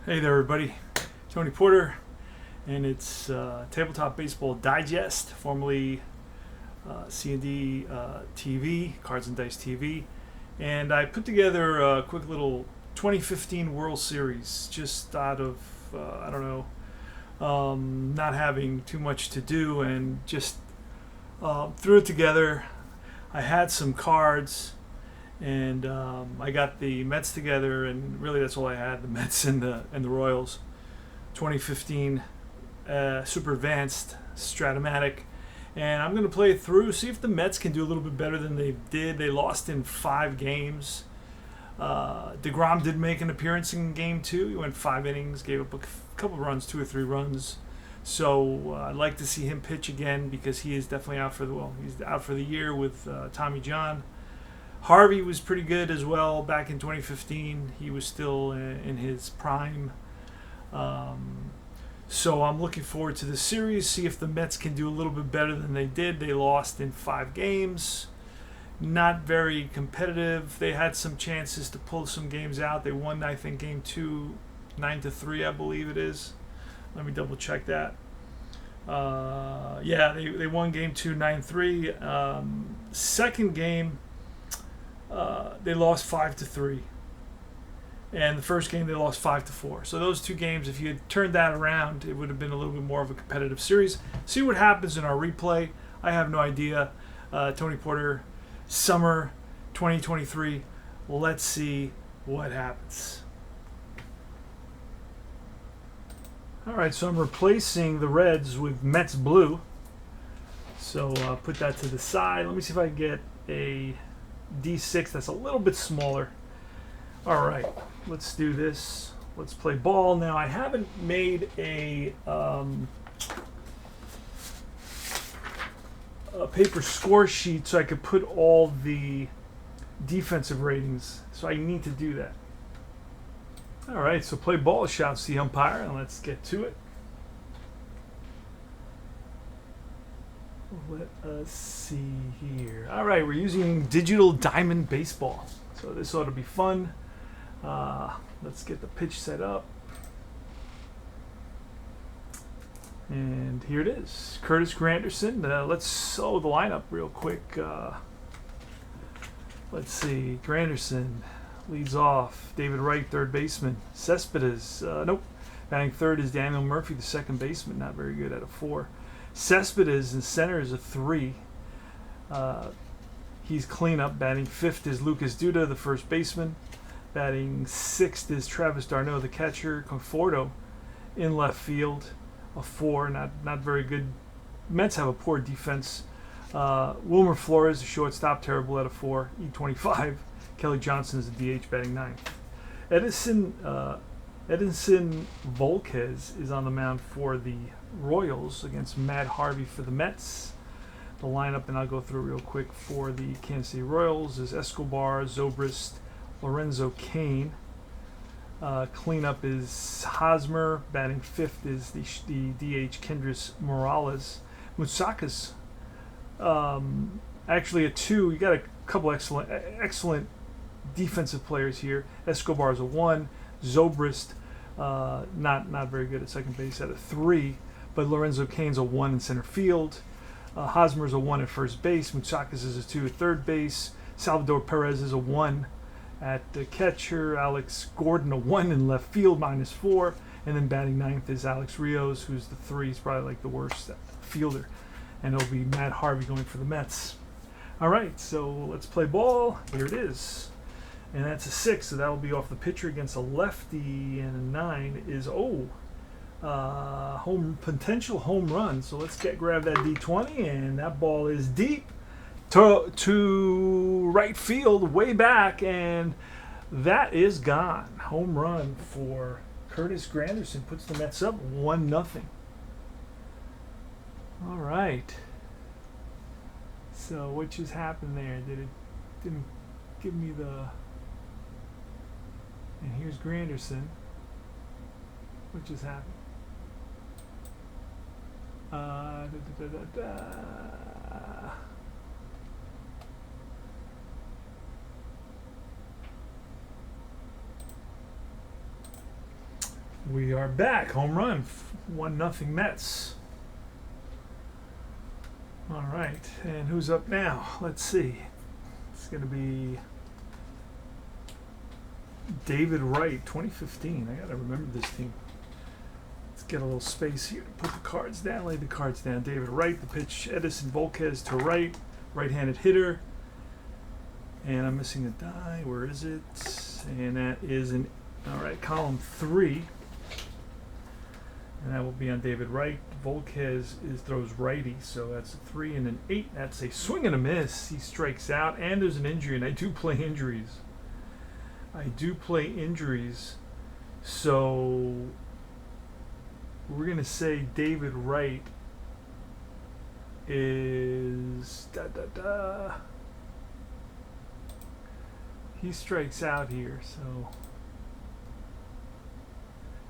Hey there, everybody. Tony Porter, and it's Tabletop Baseball Digest, formerly C&D TV, Cards and Dice TV. And I put together a quick little 2015 World Series just out of, I don't know, not having too much to do and just threw it together. I had some cards and I got the Mets together, and really that's all I had: the Mets and the Royals. 2015 Super Advanced Strat-O-Matic, and I'm going to play it through, see if the Mets can do a little bit better than they did. They lost in 5 games. DeGrom did make an appearance in Game 2. He went 5 innings, gave up a couple runs, 2 or 3 runs. So I'd like to see him pitch again because he is definitely out for he's out for the year with Tommy John. Harvey was pretty good as well back in 2015. He was still in his prime. So I'm looking forward to this series, see if the Mets can do a little bit better than they did. They lost in 5 games. Not very competitive. They had some chances to pull some games out. They won, I think, Game 2, 9-3, I believe it is. Let me double check that. Yeah, they won Game 2, 9-3. Second game, they lost 5-3, and the first game they lost 5-4. So those 2 games, if you had turned that around, it would have been a little bit more of a competitive series. See what happens in our replay. I have no idea. Tony Porter, summer 2023. Let's see what happens. All right, so I'm replacing the Reds with Mets blue. So put that to the side. Let me see if I can get a D6 that's a little bit smaller. All right, let's do this. Let's play ball. Now, I haven't made a paper score sheet so I could put all the defensive ratings, so I need to do that. All right, so play ball, shouts the umpire, and let's get to it. Let us see here. All right, we're using digital diamond baseball, so this ought to be fun. Let's get the pitch set up. And here it is. Curtis Granderson. Let's sew the lineup real quick. Let's see. Granderson leads off. David Wright, third baseman. Cespedes. Nope. Batting third is Daniel Murphy, the second baseman. Not very good at a 4. Cespedes in center is a 3. He's cleanup. Batting 5th is Lucas Duda, the first baseman. Batting 6th is Travis d'Arnaud, the catcher. Conforto in left field, a 4. Not very good. Mets have a poor defense. Wilmer Flores, the shortstop, terrible at a 4. E25. Kelly Johnson is the DH, batting 9th. Edinson Volquez is on the mound for the Royals against Matt Harvey for the Mets. The lineup, and I'll go through real quick for the Kansas City Royals, is Escobar, Zobrist, Lorenzo Cain. Cleanup is Hosmer. Batting 5th is the DH Kendrys Morales. Moustakas, actually a 2. You got a couple excellent defensive players here. Escobar is a 1. Zobrist, not very good at second base, at a 3. But Lorenzo Cain's a 1 in center field. Hosmer's a 1 at first base. Moustakas is a 2 at third base. Salvador Perez is a 1 at the catcher. Alex Gordon, a 1 in left field, -4. And then batting 9th is Alex Rios, who's the 3. He's probably like the worst fielder. And it'll be Matt Harvey going for the Mets. All right, so let's play ball. Here it is. And that's a 6, so that'll be off the pitcher against a lefty. And a 9 is, potential home run. So let's grab that D20, and that ball is deep to right field, way back, and that is gone. Home run for Curtis Granderson, puts the Mets up 1-0. All right. So what just happened there? Didn't give me the. And here's Granderson. What just happened? We are back. Home run. 1-0 Mets. All right. And who's up now? Let's see. It's going to be David Wright, 2015. I got to remember this team. Let's get a little space here to put the cards down. Lay the cards down. David Wright, the pitch. Edison Volquez to right. Right-handed hitter. And I'm missing a die. Where is it? And that is an... All right, column 3. And that will be on David Wright. Volquez throws righty, so that's a 3 and an 8. That's a swing and a miss. He strikes out, and there's an injury, and I do play injuries. So we're going to say David Wright is... He strikes out here, so...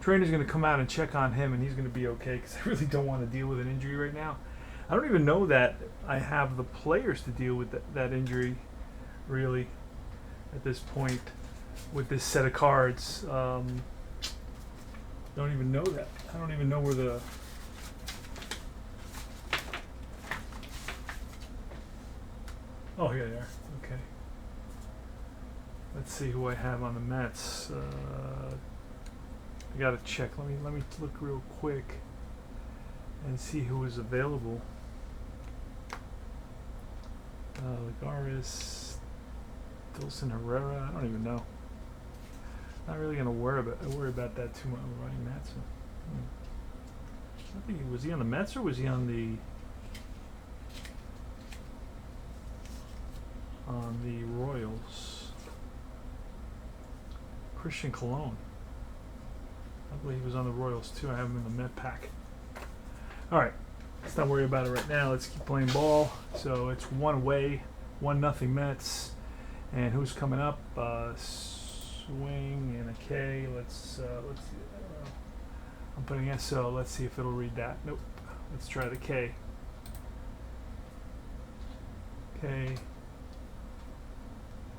Trainer's going to come out and check on him, and he's going to be okay because I really don't want to deal with an injury right now. I don't even know that I have the players to deal with that injury, really, at this point with this set of cards. Don't even know that. I don't even know where the... Oh, here they are. Okay. Let's see who I have on the Mets. I gotta check. Let me look real quick and see who is available. Ligaris, Dilson Herrera. I don't even know. Not really gonna worry about that too much. Ryan Matson. I think was he on the Mets or was he on the Royals? Christian Colon. I believe he was on the Royals too. I have him in the Met pack. All right, let's not worry about it right now. Let's keep playing ball. So it's one away, 1-0 Mets. And who's coming up? Swing and a K. Let's see. I'm putting S. So let's see if it'll read that. Nope. Let's try the K. K.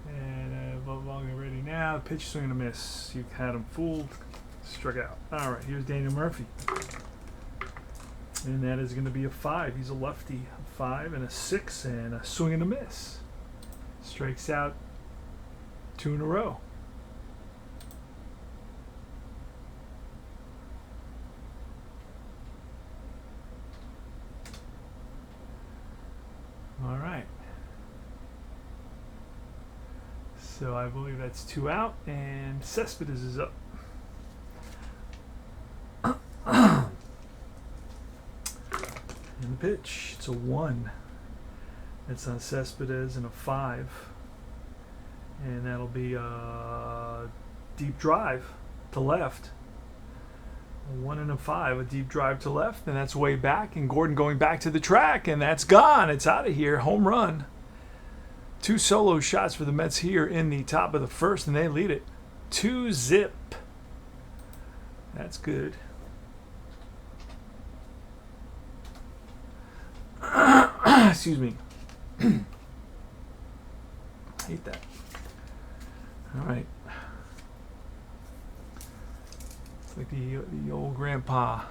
And Volga ready now. Pitch, swing and a miss. You had him fooled. Struck out. All right, here's Daniel Murphy. And that is going to be a 5. He's a lefty. A 5 and a 6 and a swing and a miss. Strikes out 2 in a row. All right. So I believe that's 2 out, and Cespedes is up. And the pitch, it's a 1. It's on Cespedes and a 5. And that'll be a deep drive to left. A 1 and a 5, a deep drive to left, and that's way back. And Gordon going back to the track, and that's gone. It's out of here. Home run. 2 solo shots for the Mets here in the top of the first, and they lead it 2-0. That's good. Excuse me. Hate that. All right. It's like the old grandpa.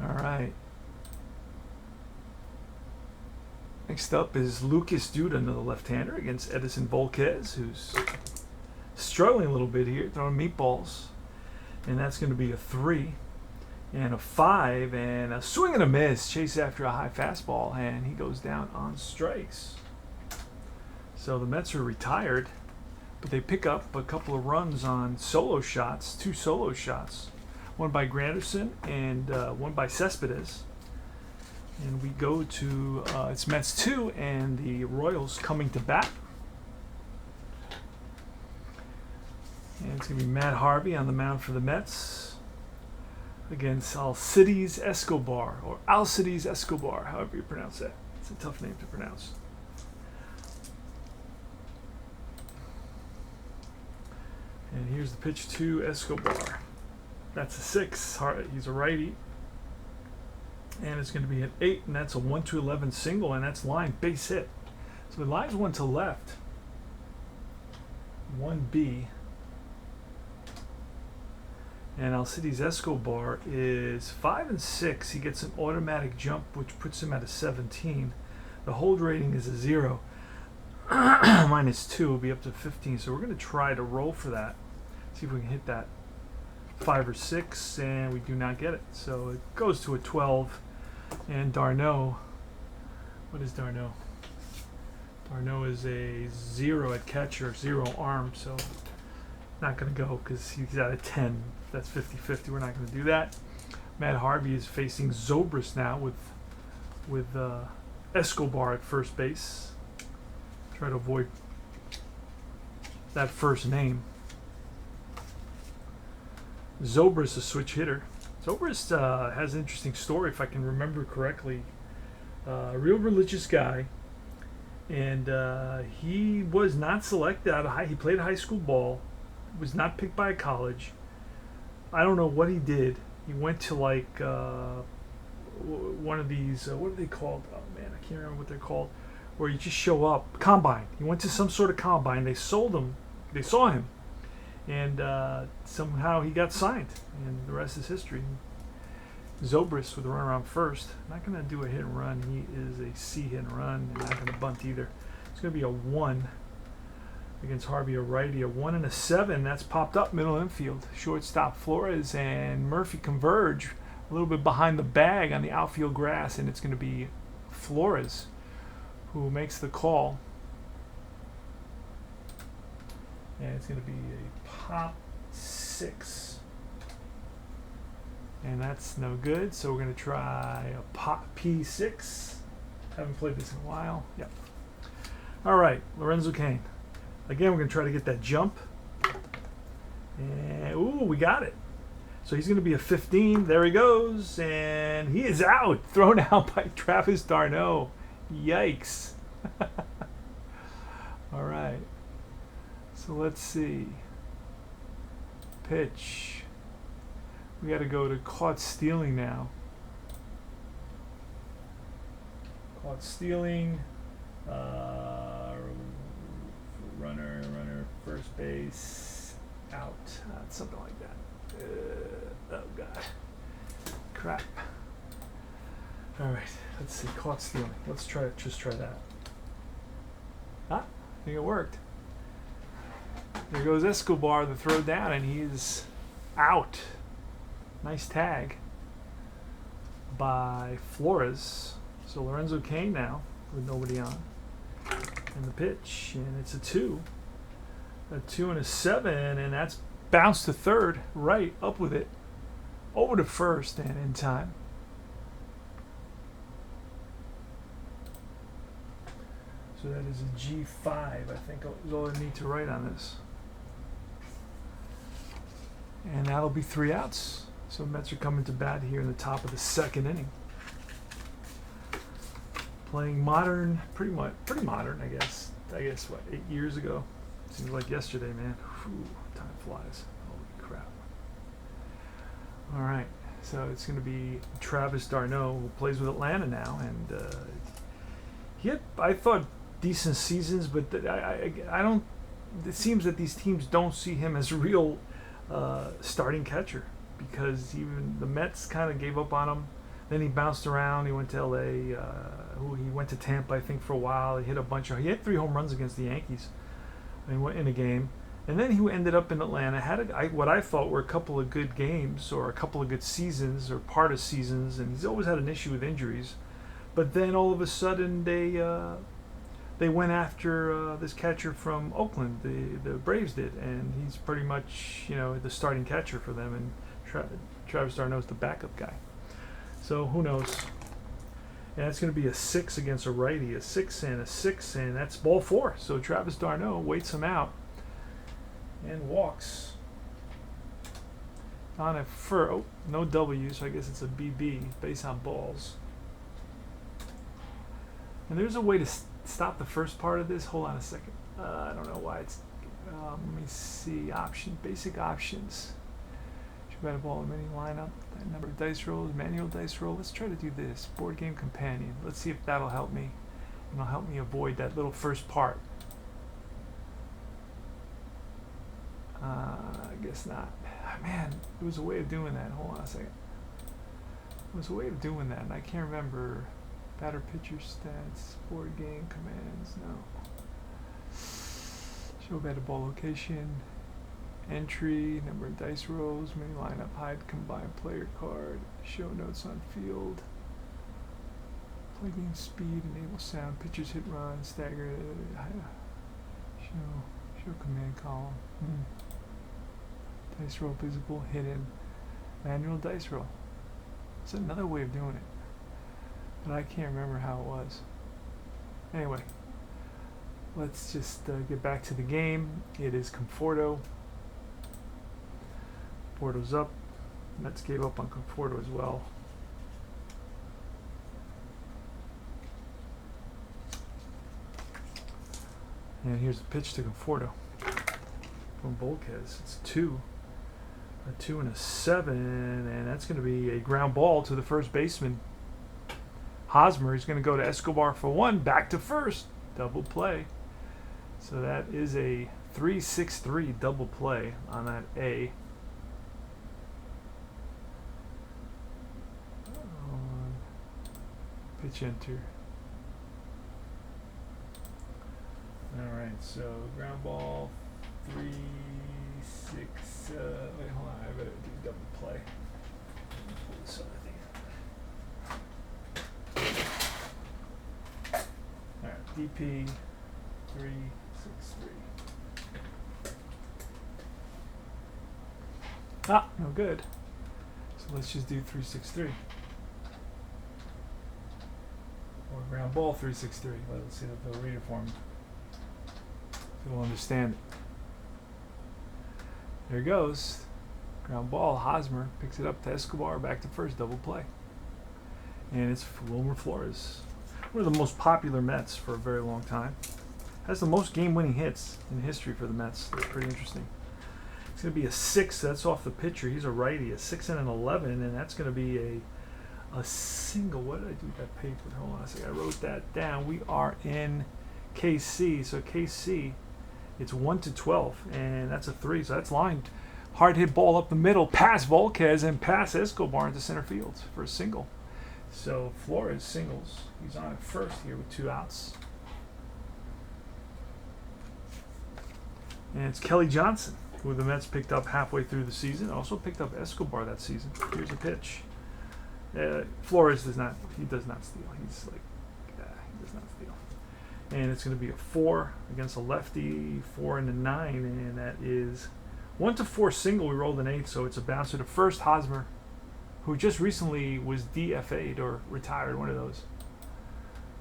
All right. Next up is Lucas Duda, another left-hander, against Edison Volquez, who's struggling a little bit here, throwing meatballs. And that's going to be a 3 and a 5 and a swing and a miss. Chase after a high fastball, and he goes down on strikes. So the Mets are retired, but they pick up a couple of runs on solo shots, 2 solo shots. One by Granderson and one by Cespedes. And we go to, it's Mets 2 and the Royals coming to bat. And it's going to be Matt Harvey on the mound for the Mets against Alcides Escobar, or Alcides Escobar, however you pronounce that. It's a tough name to pronounce. And here's the pitch to Escobar. That's a 6. He's a righty. And it's going to be an 8, and that's a 1-11 single, and that's line base hit. So the line's one to left. 1B. And Alcides Escobar is 5 and 6. He gets an automatic jump, which puts him at a 17. The hold rating is a 0. -2 will be up to 15. So we're going to try to roll for that. See if we can hit that 5 or 6, and we do not get it. So it goes to a 12. And D'Arnaud, what is D'Arnaud? D'Arnaud is a 0 at catcher, 0 arm. So not going to go because he's at a 10. That's 50-50. We're not going to do that. Matt Harvey is facing Zobrist now with Escobar at first base. Try to avoid that first name. Zobrist, a switch hitter. Zobrist has an interesting story, if I can remember correctly. A real religious guy, and he was not selected out of high. He played high school ball, was not picked by a college. I don't know what he did. He went to like one of these, what are they called? Oh man, I can't remember what they're called. Where you just show up, combine. He went to some sort of combine. They sold him. They saw him, and somehow he got signed. And the rest is history. Zobrist with a run around first. Not going to do a hit and run. He is a C hit and run. And not going to bunt either. It's going to be a 1 against Harvey, a righty. A 1 and a 7. That's popped up middle infield. Shortstop Flores and Murphy converge a little bit behind the bag on the outfield grass, and it's going to be Flores who makes the call. And it's going to be a pop 6. And that's no good, so we're going to try a pop P6. Haven't played this in a while. Yep. All right, Lorenzo Cain. Again, we're going to try to get that jump. And, ooh, we got it. So he's going to be a 15. There he goes. And he is out. Thrown out by Travis d'Arnaud. Yikes. All right. So let's see. Pitch. We got to go to caught stealing now. Caught stealing. Runner, first base, out. Something like that. Oh, God. Crap. All right. Let's see. Caught stealing. Let's just try that. I think it worked. There goes Escobar, the throw down, and he's out. Nice tag by Flores. So Lorenzo Cain now with nobody on. And the pitch, and it's a 2. A 2 and a 7, and that's bounced to third. Right, up with it. Over to first, and in time. So that is a G5, I think is all I need to write on this. And that'll be 3 outs. So Mets are coming to bat here in the top of the 2nd inning. Playing modern, pretty modern, I guess. What, 8 years ago? Seems like yesterday, man. Whew, time flies. Holy crap. All right, so it's going to be Travis d'Arnaud, who plays with Atlanta now, and he had, I thought, decent seasons, but I don't. It seems that these teams don't see him as a real starting catcher, because even the Mets kind of gave up on him. Then he bounced around. He went to L.A. He went to Tampa, I think, for a while. He hit a bunch of. He had 3 home runs against the Yankees in a game, and then he ended up in Atlanta. Had what I thought were a couple of good games, or a couple of good seasons, or part of seasons, and he's always had an issue with injuries. But then all of a sudden they went after this catcher from Oakland. The Braves did, and he's pretty much the starting catcher for them, and Travis d'Arnaud is the backup guy. So who knows? And that's going to be a 6 against a righty, a 6 and a 6, and that's ball 4. So Travis d'Arnaud waits him out and walks on a no W, so I guess it's a BB, base on balls. And there's a way to stop the first part of this. Hold on a second. I don't know why it's. Let me see. Basic options. Should a ball in mini lineup. Number of dice rolls, manual dice roll. Let's try to do this. Board game companion. Let's see if that'll help me. And it'll help me avoid that little first part. I guess not. Man, there was a way of doing that. Hold on a second. There was a way of doing that, and I can't remember. Batter pitcher stats, board game commands. No. Show batter ball location. Entry, number of dice rolls, mini lineup, hide combined player card, show notes on field, play game speed, enable sound, pitchers hit run, stagger, show command column, dice roll visible, hidden, manual dice roll. It's another way of doing it, but I can't remember how it was. Anyway, let's just get back to the game. It is Conforto. Conforto's up. Mets gave up on Conforto as well. And here's the pitch to Conforto from Volquez. It's a 2 and a 7, and that's going to be a ground ball to the first baseman. Hosmer is going to go to Escobar for 1, back to first, double play. So that is a 3-6-3 double play on that A. Pitch enter. Alright, so ground ball, 3-6. Wait, hold on, I better do double play. Pull this other thing. Alright, DP 3-6-3. Ah, no good. So let's just do 3-6-3. Or ground ball 3-6-3. Let's see if they'll read it for me. If you'll understand it. There it goes. Ground ball. Hosmer picks it up to Escobar, back to first, double play. And it's Wilmer Flores. One of the most popular Mets for a very long time. Has the most game-winning hits in history for the Mets. That's pretty interesting. It's going to be a 6. That's off the pitcher. He's a righty. A 6 and an 11, and that's going to be a single. What did I do with that paper? Hold on a second. I wrote that down. We are in KC. So KC, it's 1-12, and that's a 3. So that's lined. Hard hit ball up the middle, past Volquez and past Escobar into center field for a single. So Flores singles. He's on at first here with 2 outs. And it's Kelly Johnson, who the Mets picked up halfway through the season. Also picked up Escobar that season. Here's a pitch. Flores does not steal. He's like, he does not steal. And it's going to be a 4 against a lefty, 4 and a 9, and that is 1-4 single. We rolled an 8, so it's a bouncer to first. Hosmer, who just recently was DFA'd or retired, one of those,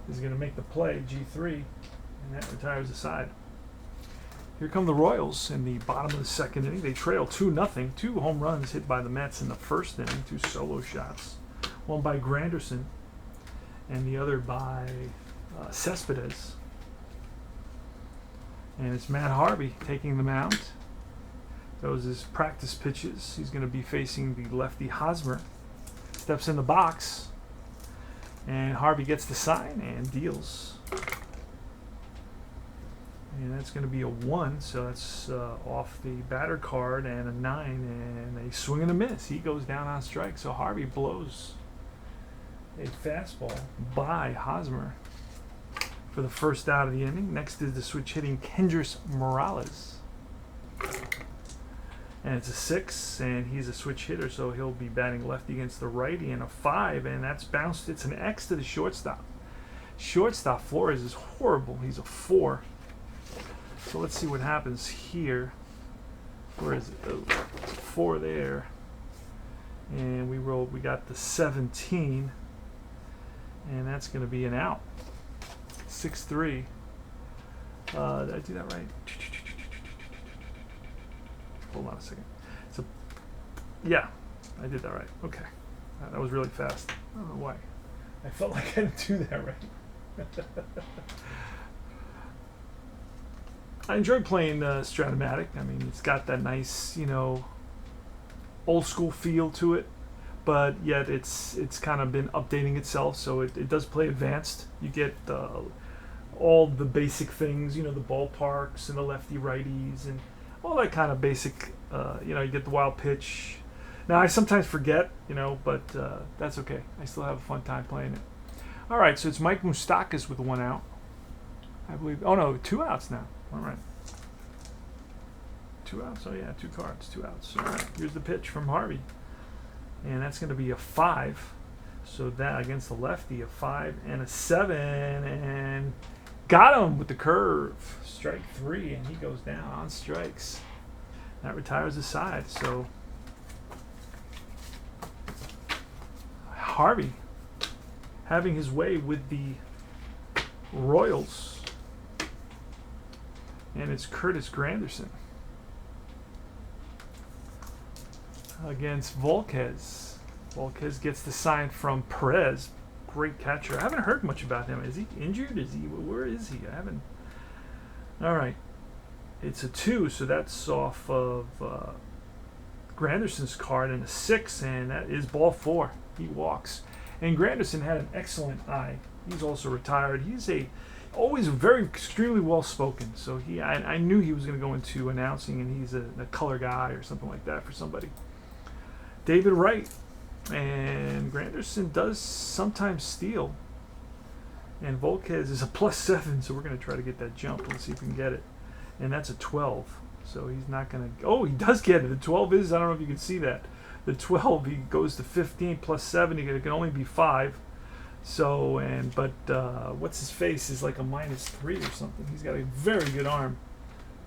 is going to make the play, G3, and that retires the side. Here come the Royals in the bottom of the second inning. They trail 2-0. 2 home runs hit by the Mets in the first inning, 2 solo shots. One by Granderson and the other by Cespedes. And it's Matt Harvey taking the mound. Those his practice pitches. He's going to be facing the lefty Hosmer. Steps in the box, and Harvey gets the sign and deals. And that's going to be a 1, so that's off the batter card, and a 9, and a swing and a miss. He goes down on strike, so Harvey blows a fastball by Hosmer for the first out of the inning. Next is the switch hitting Kendrys Morales. And it's a 6, and he's a switch hitter, so he'll be batting lefty against the righty, and a 5, and that's bounced. It's an X to the shortstop. Shortstop Flores is horrible. He's a 4. So let's see what happens here. Where is it? Oh, 4 there. And we got the 17. And that's going to be an out. 6-3. Did I do that right? Hold on a second. So, yeah, I did that right. Okay. That was really fast. I don't know why. I felt like I didn't do that right. I enjoy playing Strat-O-Matic. I mean, it's got that nice, old school feel to it, but yet it's kind of been updating itself, so it does play advanced. You get all the basic things, the ballparks and the lefty righties and all that kind of basic You know, you get the wild pitch. Now I sometimes forget, you know, but that's okay. I still have a fun time playing it. All right, so it's Mike Moustakas with 1 out, I believe. Oh no, 2 outs now. All right, 2 outs. Oh yeah, 2 cards, 2 outs. All right, here's the pitch from Harvey, and that's going to be a 5. So that against the lefty, a 5 and a 7, and got him with the curve. Strike 3, and he goes down on strikes. That retires the side. So Harvey having his way with the Royals, and it's Curtis Granderson against Volquez. Volquez gets the sign from Perez. Great catcher. I haven't heard much about him. Is he injured? Where is he? I haven't. All right. It's a 2, so that's off of Granderson's card, and a 6, and that is ball 4. He walks. And Granderson had an excellent eye. He's also retired. He's always very extremely well spoken. So I knew he was going to go into announcing, and he's a color guy or something like that for somebody. David Wright. And Granderson does sometimes steal. And Volquez is a +7, so we're going to try to get that jump. Let's see if we can get it. And that's a 12. So he's not going to... Oh, he does get it. The 12 is... I don't know if you can see that. The 12, he goes to 15 +7. It can only be 5. So, but what's his face is like a -3 or something. He's got a very good arm.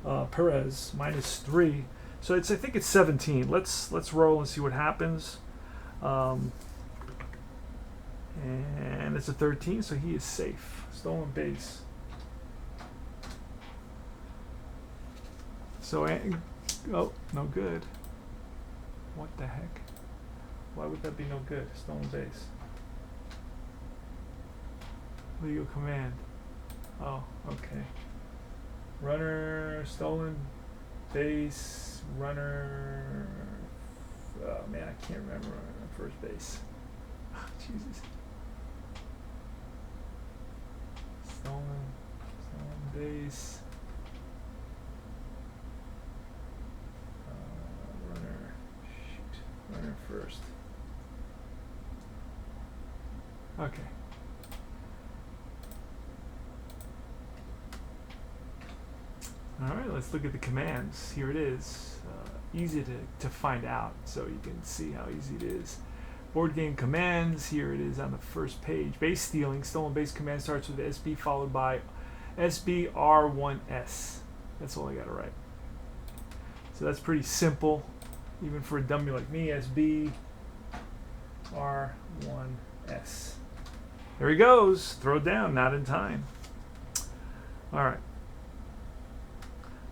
Perez, -3. So I think it's 17. Let's roll and see what happens. And it's a 13, so he is safe. Stolen base. So, oh, no good. What the heck? Why would that be no good? Stolen base. Legal command. Oh, okay. Runner, stolen base, runner. Oh man, I can't remember first base. Jesus. Stolen base. Runner first. Okay. All right, let's look at the commands. Here it is. Easy to find out, so you can see how easy it is. Board game commands. Here it is on the first page. Base stealing. Stolen base command starts with SB followed by SBR1S. That's all I got to write. So that's pretty simple, even for a dummy like me. SBR1S. There he goes. Throw it down. Not in time. All right.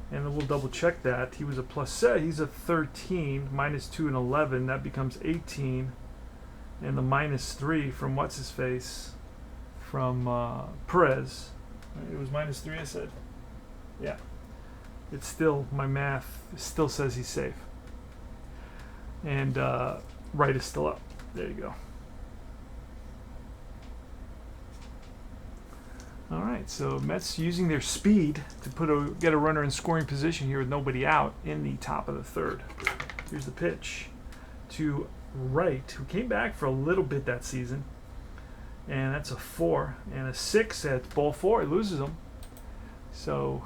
And then we'll double check that. He was a +7. He's a 13, -2 and 11. That becomes 18. And the -3 from what's his face? From Perez. It was -3, I said. Yeah. It's still, my math still says he's safe. And right is still up. There you go. All right, so Mets using their speed to get a runner in scoring position here with nobody out in the top of the 3rd. Here's the pitch to Wright, who came back for a little bit that season, and that's a 4 and a 6 at ball 4. He loses them, so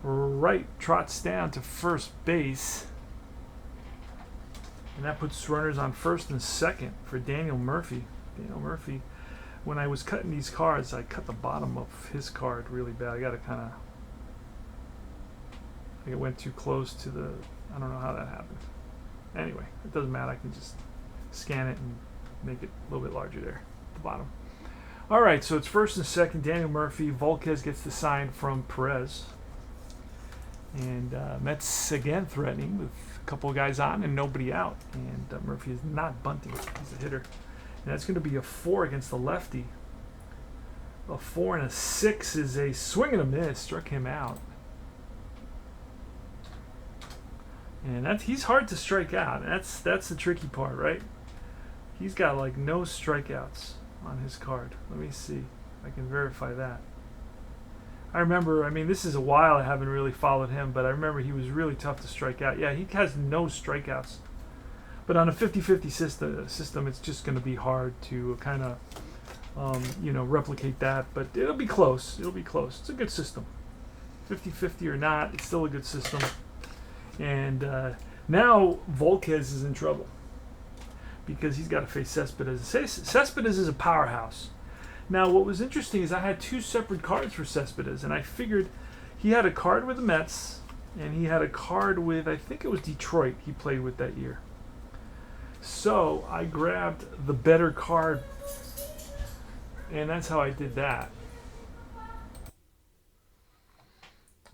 Wright trots down to first base, and that puts runners on first and second for Daniel Murphy. Daniel Murphy. When I was cutting these cards, I cut the bottom of his card really bad. I got to kind of... I think it went too close to the... I don't know how that happened. Anyway, it doesn't matter. I can just scan it and make it a little bit larger there at the bottom. All right, so it's first and second. Daniel Murphy. Volquez gets the sign from Perez. And Mets again threatening with a couple of guys on and nobody out. And Murphy is not bunting. He's a hitter. And that's going to be a 4 against the lefty. A 4 and a 6 is a swing and a miss. Struck him out. And he's hard to strike out. That's the tricky part, right? He's got like no strikeouts on his card. Let me see if I can verify that. I remember, I mean, this is a while I haven't really followed him, but I remember he was really tough to strike out. Yeah, he has no strikeouts. But on a 50-50 system, it's just going to be hard to kind of, replicate that. But it'll be close. It'll be close. It's a good system. 50-50 or not, it's still a good system. And now Volquez is in trouble because he's got to face Cespedes. Cespedes is a powerhouse. Now, what was interesting is I had two separate cards for Cespedes, and I figured he had a card with the Mets, and he had a card with, I think it was Detroit he played with that year. So I grabbed the better card, and that's how I did that.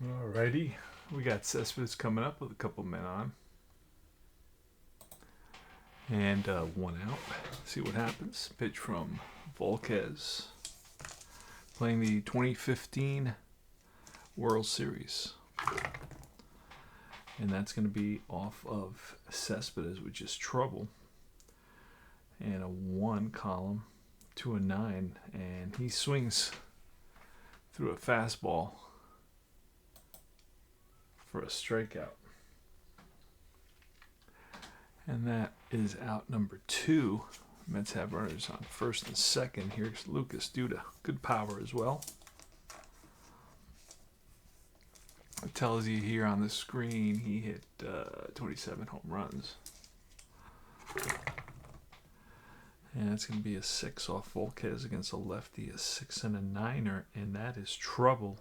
Alrighty, we got Cespedes coming up with a couple men on. And one out. See what happens. Pitch from Volquez, playing the 2015 World Series. And that's going to be off of Cespedes, which is trouble. And a 1 column to a 9. And he swings through a fastball for a strikeout. And that is out number 2. Mets have runners on first and second. Here's Lucas Duda. Good power as well. It tells you here on the screen he hit 27 home runs. And that's going to be a 6 off Volquez against a lefty, a 6 and a 9er, and that is trouble.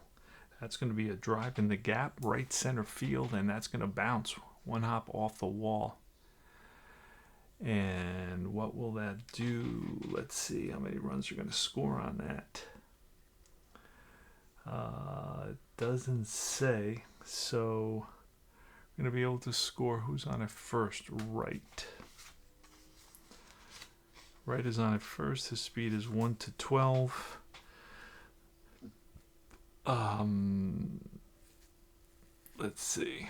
That's going to be a drive in the gap, right center field, and that's going to bounce 1 hop off the wall. And what will that do? Let's see how many runs are going to score on that. It doesn't say, so we're going to be able to score who's on at first. Right. Right is on at first. His speed is 1 to 12. Let's see.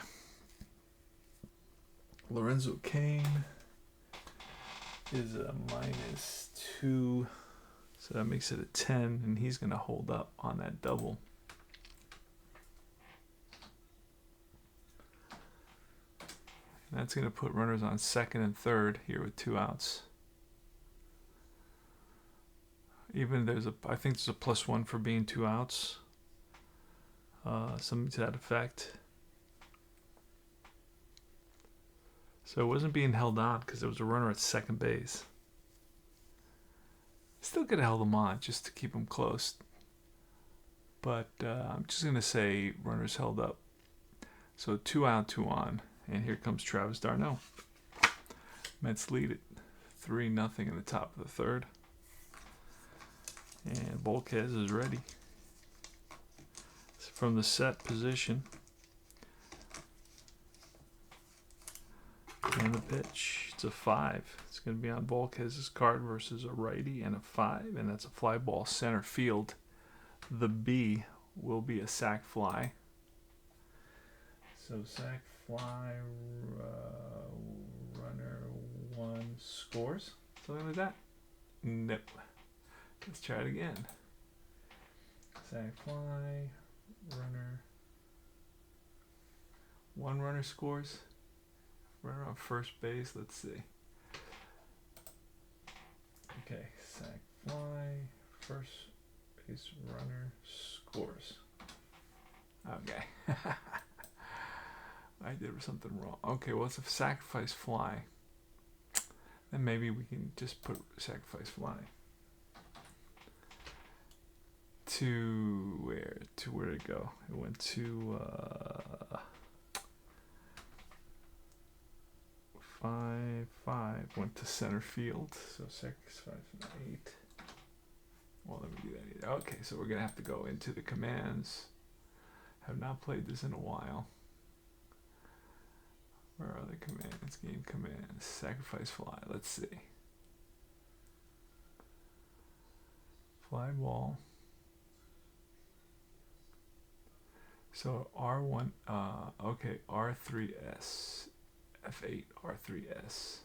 Lorenzo Cain is a -2, so that makes it a 10, and he's going to hold up on that double. And that's going to put runners on second and third here with 2 outs. Even I think there's a +1 for being 2 outs. Something to that effect. So it wasn't being held on because there was a runner at second base. Still could have held him on just to keep him close. But I'm just going to say runners held up. So 2 out, 2 on. And here comes Travis d'Arnaud. Mets lead it 3-0 in the top of the third. And Volquez is ready. From the set position. And the pitch. It's a 5. It's going to be on Volquez's card versus a righty, and a 5. And that's a fly ball center field. The B will be a sac fly. So sac fly, runner 1 scores. Something like that? Nope. Let's try it again. Sac fly, runner. 1 runner scores. Runner on first base. Let's see. Okay, sac fly, first base runner scores. Okay. I did something wrong. Okay, well, it's a sacrifice fly. Then maybe we can just put sacrifice fly. To where? To where did it go? It went to 5-5. Went to center field. So sacrifice 8. Well, let me do that either. Okay, so we're gonna have to go into the commands. Have not played this in a while. Where are the commands? Game commands. Sacrifice fly. Let's see. Fly ball. So R1, okay, R3S, F8, R3S.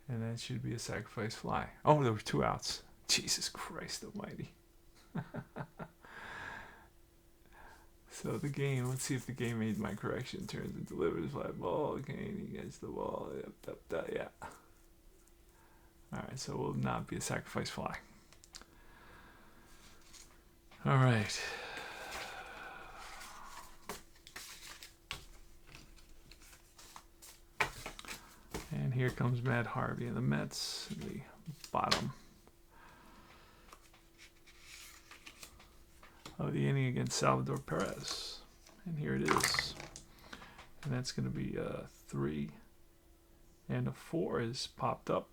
And that should be a sacrifice fly. Oh, there were 2 outs. Jesus Christ almighty. So the game, let's see if the game made my correction. Turns and delivers fly ball. Kane gets the ball. Yep, yeah. Alright, so it will not be a sacrifice fly. Alright. And here comes Matt Harvey and the Mets in the bottom of the inning against Salvador Perez. And here it is. And that's going to be a 3. And a 4 is popped up.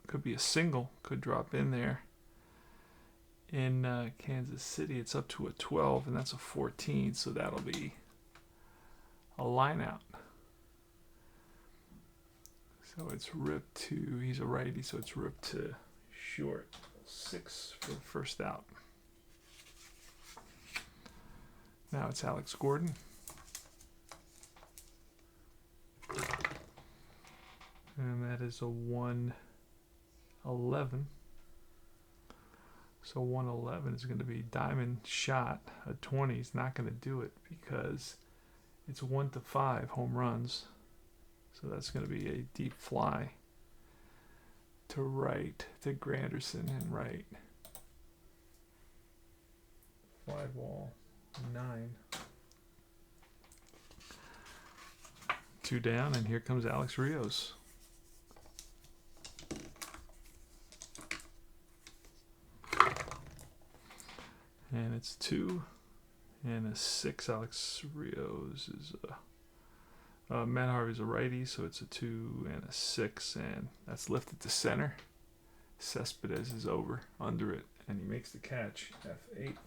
Could be a single. Could drop in there. In Kansas City, it's up to a 12, and that's a 14. So that'll be a line out. So it's ripped to, he's a righty, so it's ripped to short. 6 for the first out. Now it's Alex Gordon. And that is a 111. So 111 is going to be diamond shot. A 20 is not going to do it because it's 1 to 5 home runs. So that's going to be a deep fly to right, to Granderson and right. Fly ball 9. 2 down, and here comes Alex Rios. And it's 2 and a 6. Alex Rios is Matt Harvey's a righty, so it's a 2 and a 6, and that's lifted to center. Cespedes is over under it, and he makes the catch. F8.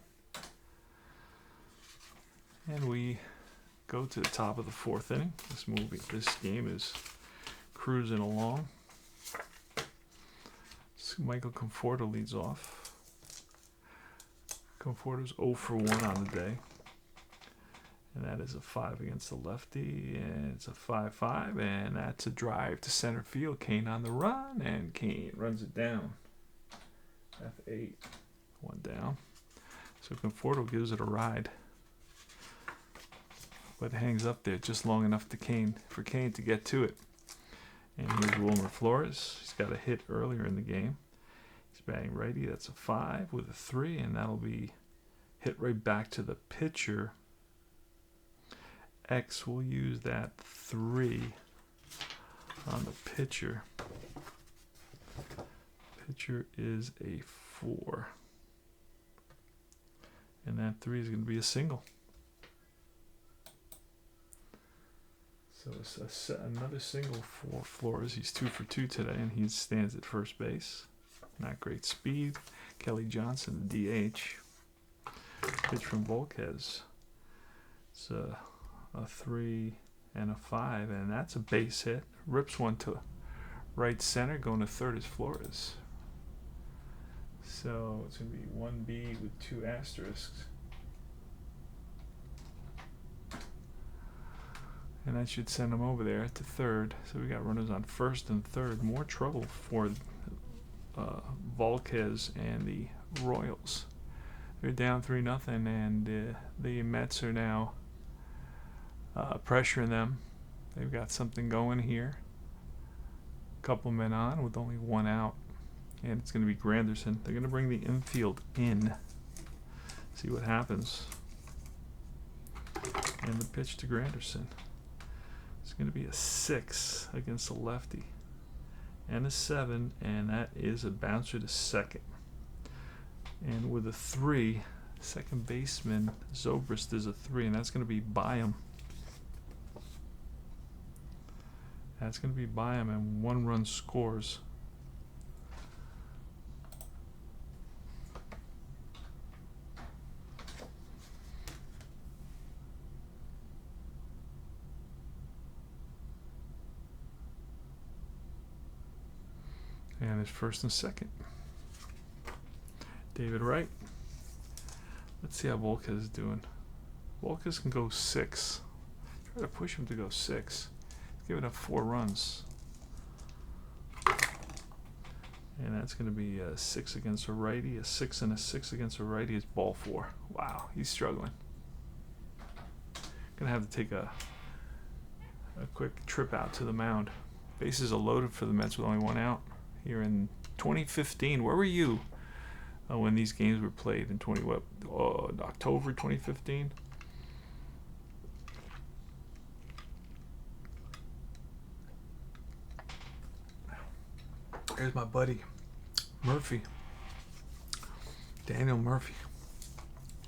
And we go to the top of the 4th inning. This game is cruising along. So Michael Conforto leads off. Conforto's 0 for 1 on the day. And that is a 5 against the lefty, and it's a 5-5, and that's a drive to center field. Kane on the run, and Kane runs it down. F8, 1 down. So Conforto gives it a ride, but it hangs up there just long enough for Kane to get to it. And here's Wilmer Flores. He's got a hit earlier in the game. He's batting righty. That's a 5 with a 3, and that'll be hit right back to the pitcher. X will use that 3 on the pitcher. Pitcher is a 4. And that 3 is going to be a single. So it's another single for Flores. He's 2 for 2 today, and he stands at first base. Not great speed. Kelly Johnson, DH. Pitch from Volquez. It's a 3 and a 5, and that's a base hit. Rips one to right center. Going to third is Flores. So it's going to be 1B with 2 asterisks. And that should send him over there to third. So we got runners on first and third. More trouble for Volquez and the Royals. They're down 3-0, and the Mets are now pressuring them. They've got something going here. A couple men on with only 1 out. And it's going to be Granderson. They're going to bring the infield in. See what happens. And the pitch to Granderson. It's going to be a 6 against the lefty. And a 7, and that is a bouncer to second. And with a 3, second baseman Zobrist is a 3, and that's going to be Byam. That's going to be Byam, and 1 run scores. And it's first and second. David Wright. Let's see how Volquez is doing. Volquez can go 6. Try to push him to go 6. He's giving up 4 runs. And that's going to be a 6 against a righty. A 6 and a 6 against a righty is ball 4. Wow, he's struggling. Gonna have to take a quick trip out to the mound. Bases are loaded for the Mets with only 1 out here in 2015. Where were you when these games were played in October 2015? There's my buddy Murphy, Daniel Murphy.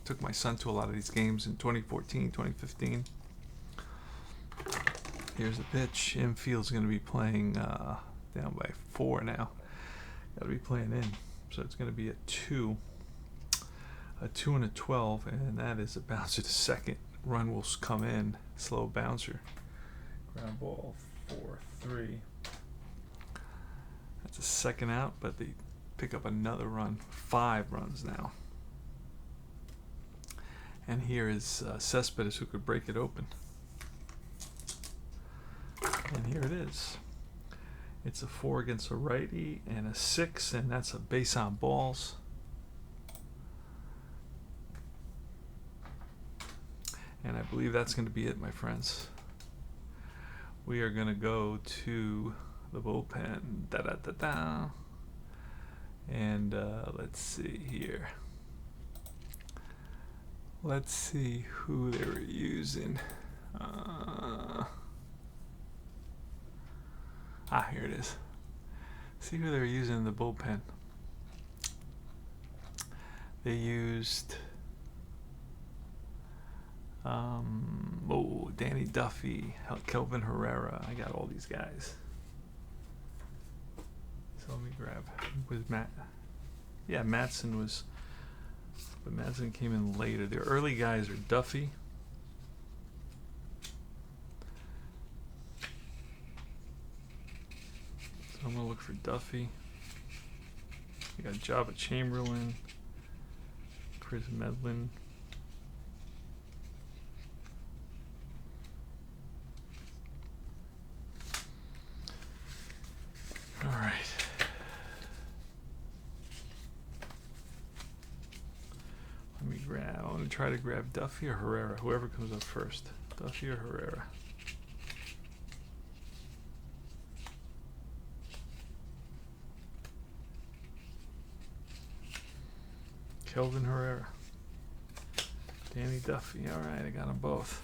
Took my son to a lot of these games in 2014, 2015. Here's the pitch. Infield's going to be playing down by 4 now. Got to be playing in. So it's going to be a 2 and a 12, and that is a bouncer to second. Run will come in. Slow bouncer. Ground ball 4-3. That's a second out, but they pick up another run. 5 runs now. And here is Cespedes, who could break it open. And here it is. It's a 4 against a righty and a 6, and that's a base on balls. And I believe that's going to be it, my friends. We are going to go to the bullpen. Da-da-da-da. And let's see here. Let's see who they were using. Here it is. See who they were using in the bullpen. They used Danny Duffy, Kelvin Herrera. I got all these guys. So let me grab. Was Matt? Yeah, Matson was. But Matson came in later. The early guys are Duffy. So I'm going to look for Duffy. We got Java Chamberlain, Chris Medlin. All right. Let me grab. I want to try to grab Duffy or Herrera, whoever comes up first. Duffy or Herrera. Kelvin Herrera. Danny Duffy. All right, I got them both.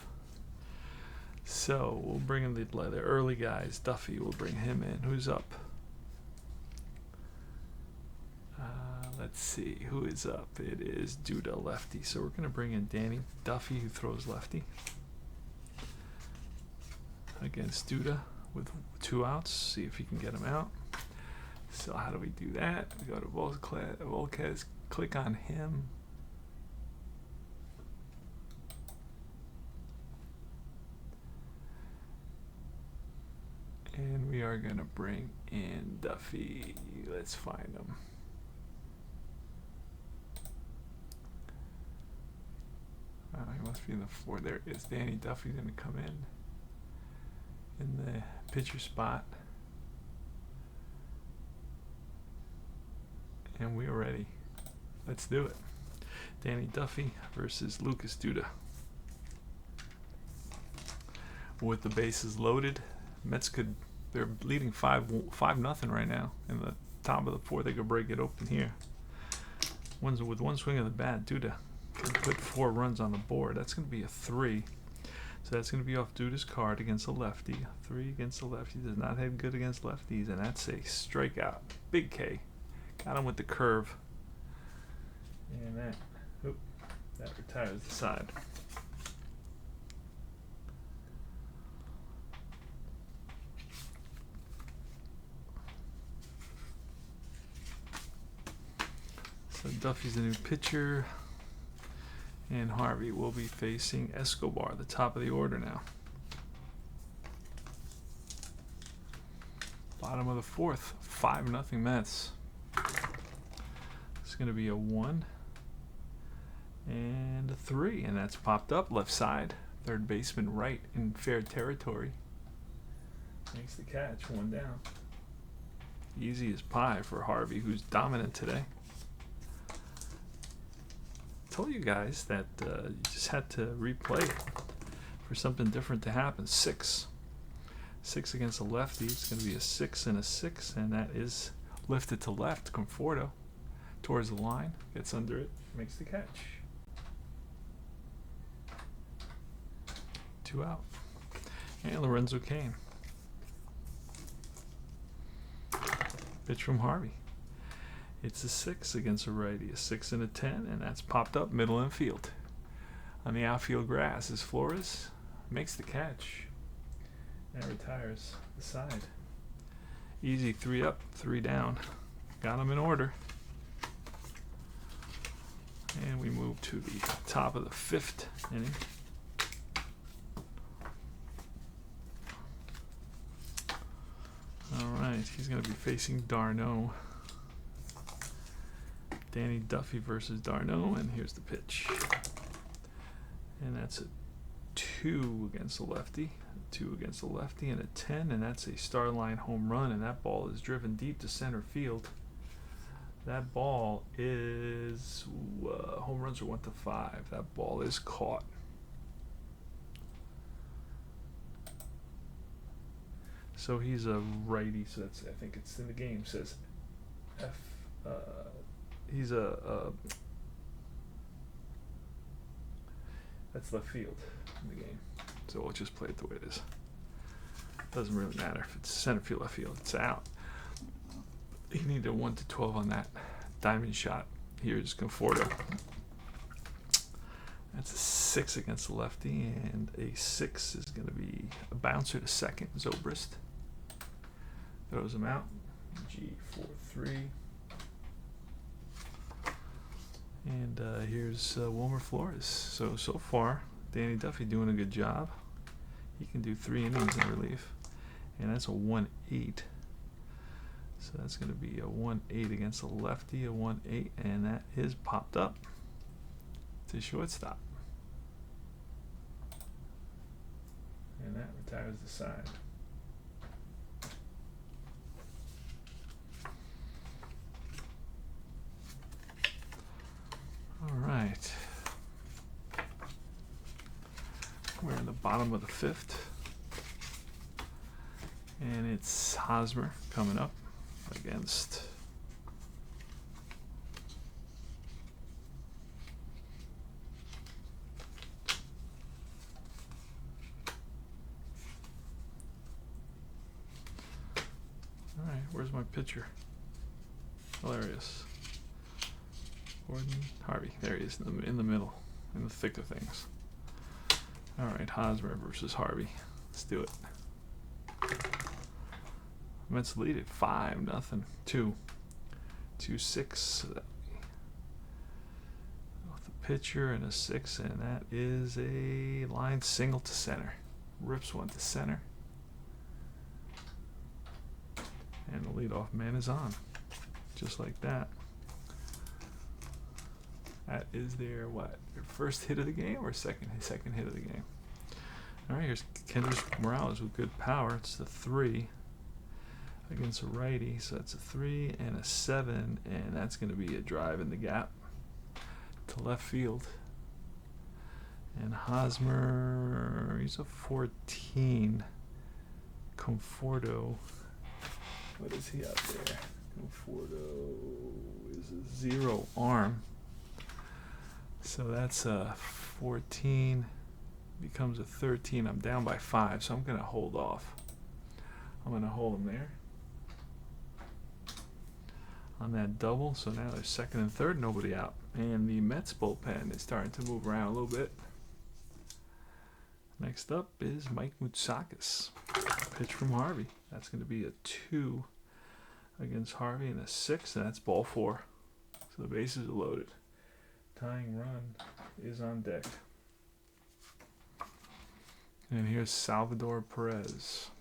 So we'll bring in the early guys. Duffy, we'll bring him in. Who's up? Let's see who is up. It is Duda, lefty. So we're going to bring in Danny Duffy, who throws lefty, against Duda with 2 outs. See if he can get him out. So how do we do that? We go to Volquez, click on him. And we are going to bring in Duffy. Let's find him. He must be in the 4. There is Danny Duffy's going to come in the pitcher spot. And we are ready. Let's do it. Danny Duffy versus Lucas Duda. With the bases loaded, Mets they're leading 5-0 right now. In the top of the 4th, they could break it open here. With one swing of the bat, Duda can put 4 runs on the board. That's going to be a 3. So that's going to be off Duda's card against a lefty. 3 against a lefty. Does not hit good against lefties, and that's a strikeout. Big K. Got him with the curve. And that retires the side. So Duffy's the new pitcher. And Harvey will be facing Escobar, the top of the order now. Bottom of the 4th, 5-0 Mets. It's going to be a 1 and a 3, and that's popped up left side. Third baseman right in fair territory. Makes the catch, 1 down. Easy as pie for Harvey, who's dominant today. Told you guys that you just had to replay for something different to happen. 6 against the lefty. It's going to be a 6 and a 6, and that is lifted to left. Conforto towards the line, gets under it, makes the catch. 2 out. And Lorenzo Cain. Pitch from Harvey. It's a 6 against a righty, a 6 and a 10, and that's popped up middle infield. On the outfield grass is Flores, makes the catch, and retires the side. Easy, 3 up, 3 down. Got him in order. And we move to the top of the 5th inning. Alright, he's going to be facing d'Arnaud. Danny Duffy versus d'Arnaud, and here's the pitch. And that's a 2 against the lefty. A 2 against the lefty and a 10, and that's a star line home run, and that ball is driven deep to center field. That ball is home runs are 1 to 5. That ball is caught. So he's a righty. So that's, I think it's in the game. Says F. He's that's left field in the game. So we'll just play it the way it is. Doesn't really matter if it's center field, left field. It's out. He needed a 1 to 12 on that diamond shot. Here's Conforto. That's a 6 against the lefty, and a 6 is going to be a bouncer to second. Zobrist throws him out. G4-3. And here's Wilmer Flores. So far, Danny Duffy doing a good job. He can do 3 innings in relief, and that's a 1-8. So that's going to be a 1-8 against the lefty, a 1-8, and that is popped up to shortstop. And that retires the side. All right. We're in the bottom of the 5th. And it's Hosmer coming up against Alright, where's my pitcher? Hilarious. Gordon Harvey. There he is in the middle, in the thick of things. Alright, Hosmer versus Harvey. Let's do it. Mets lead it 5-0. 2-6. With a pitcher and a 6, and that is a line single to center. Rips one to center. And the leadoff man is on. Just like that. That is their first hit of the game or second hit of the game. Alright, here's Kendrys Morales with good power. It's the 3 against a righty, so that's a 3 and a 7, and that's going to be a drive in the gap to left field. And Hosmer, he's a 14. Conforto, what is he out there? Conforto is a 0 arm. So that's a 14, becomes a 13. I'm down by 5, so I'm going to hold off. I'm going to hold him there on that double. So now there's second and third, nobody out. And the Mets bullpen is starting to move around a little bit. Next up is Mike Moustakas. Pitch from Harvey. That's going to be a 2 against Harvey and a 6, and that's ball 4. So the bases are loaded. Tying run is on deck. And here's Salvador Perez.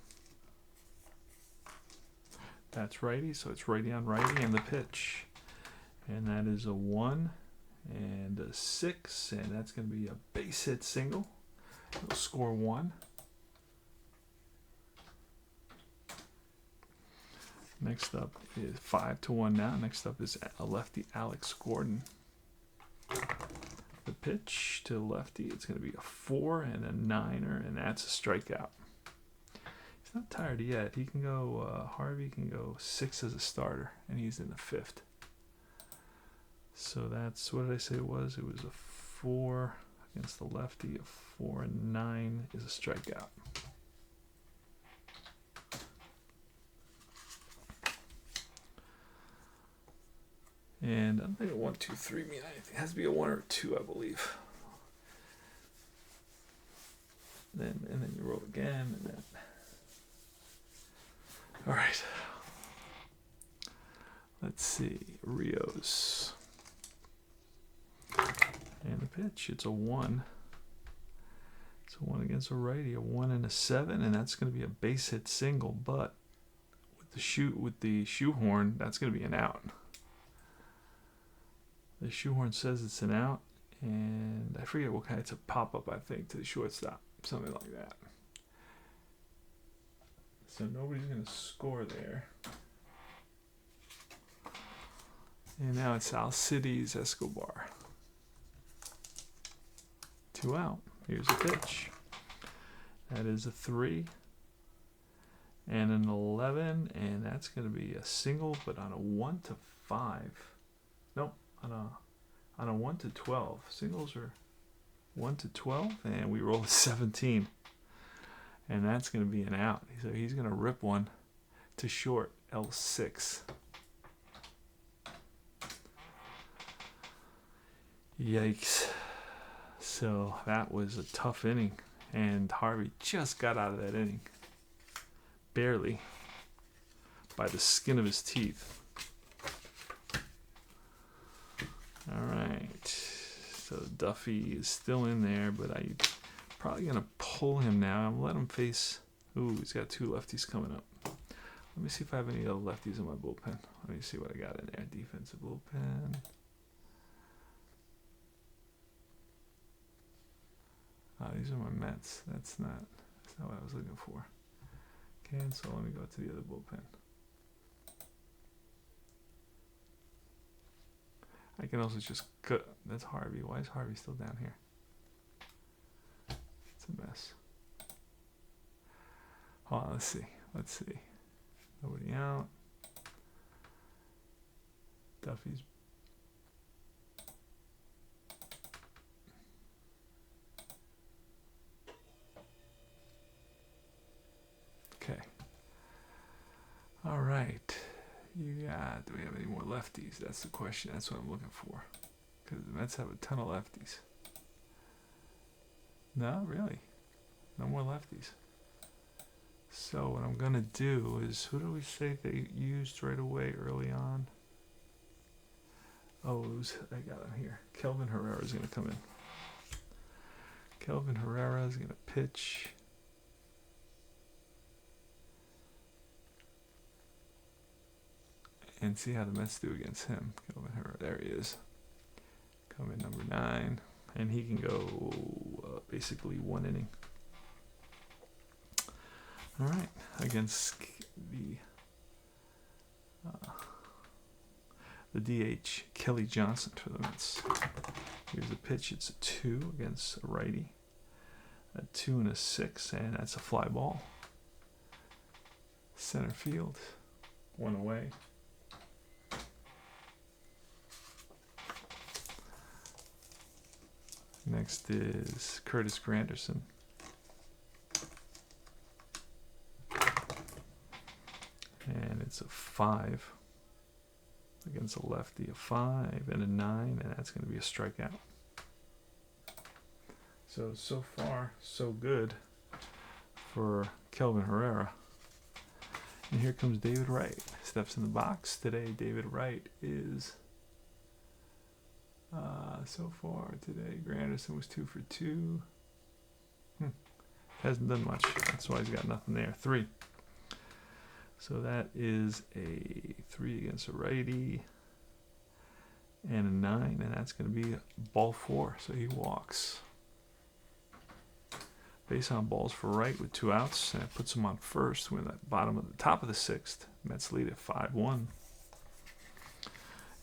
That's righty, so it's righty on righty, and the pitch. And that is a 1 and a 6, and that's going to be a base hit single. It'll score 1. Next up is 5-1 now. Next up is a lefty, Alex Gordon. The pitch to the lefty, it's going to be a 4 and a 9er, and that's a strikeout. He's not tired yet. He can go, Harvey can go 6 as a starter, and he's in the 5th. So that's, what did I say it was? It was a 4 against the lefty. A 4 and 9 is a strikeout. And I don't think a 1, 2, 3 mean anything. It has to be a 1 or a 2, I believe. And then you roll again, and then. All right. Let's see. Rios. And the pitch. It's a 1. It's a 1 against a righty. A 1 and a 7, and that's going to be a base hit single. But with the shoehorn, that's going to be an out. The shoehorn says it's an out, and I forget what kind. It's a pop-up, I think, to the shortstop, something like that. So nobody's going to score there. And now it's Alcides Escobar. 2 out. Here's a pitch. That is a 3 and an 11, and that's going to be a single, but on a 1 to 5. Nope. On a 1 to 12. Singles are 1 to 12, and we roll a 17. And that's going to be an out. So he's going to rip one to short, L6. Yikes. So that was a tough inning, and Harvey just got out of that inning. Barely. By the skin of his teeth. All right, so Duffy is still in there, but I'm probably going to pull him now. I'm going to let him face, ooh, he's got 2 lefties coming up. Let me see if I have any other lefties in my bullpen. Let me see what I got in there. Defensive bullpen. Oh, these are my Mets. That's not what I was looking for. Cancel, let me go to the other bullpen. I can also just cut. That's Harvey. Why is Harvey still down here? It's a mess. Hold on, let's see. Nobody out. Duffy's. Okay. All right. Do we have any more lefties? That's the question. That's what I'm looking for. Because the Mets have a ton of lefties. No, really. No more lefties. So what I'm going to do is, who do we say they used right away early on? Oh, I got him here. Kelvin Herrera is going to come in. Kelvin Herrera is going to pitch. And see how the Mets do against him. Kelvin Herrera, there he is. Coming number 9. And he can go basically 1 inning. All right, against the DH, Kelly Johnson for the Mets. Here's a pitch. It's a 2 against a righty. A 2 and a 6, and that's a fly ball. Center field. 1 away. Next is Curtis Granderson. And it's a 5 against a lefty, a 5 and a 9, and that's going to be a strikeout. So far, so good for Kelvin Herrera. And here comes David Wright. Steps in the box. Today, David Wright is... so far today, Granderson was 2 for 2. Hasn't done much. That's why he's got nothing there. 3. So that is a 3 against a righty and a 9, and that's going to be ball 4. So he walks. Base on balls for right with 2 outs, and that puts them on first. We're in the top of the 6th. Mets lead at 5-1.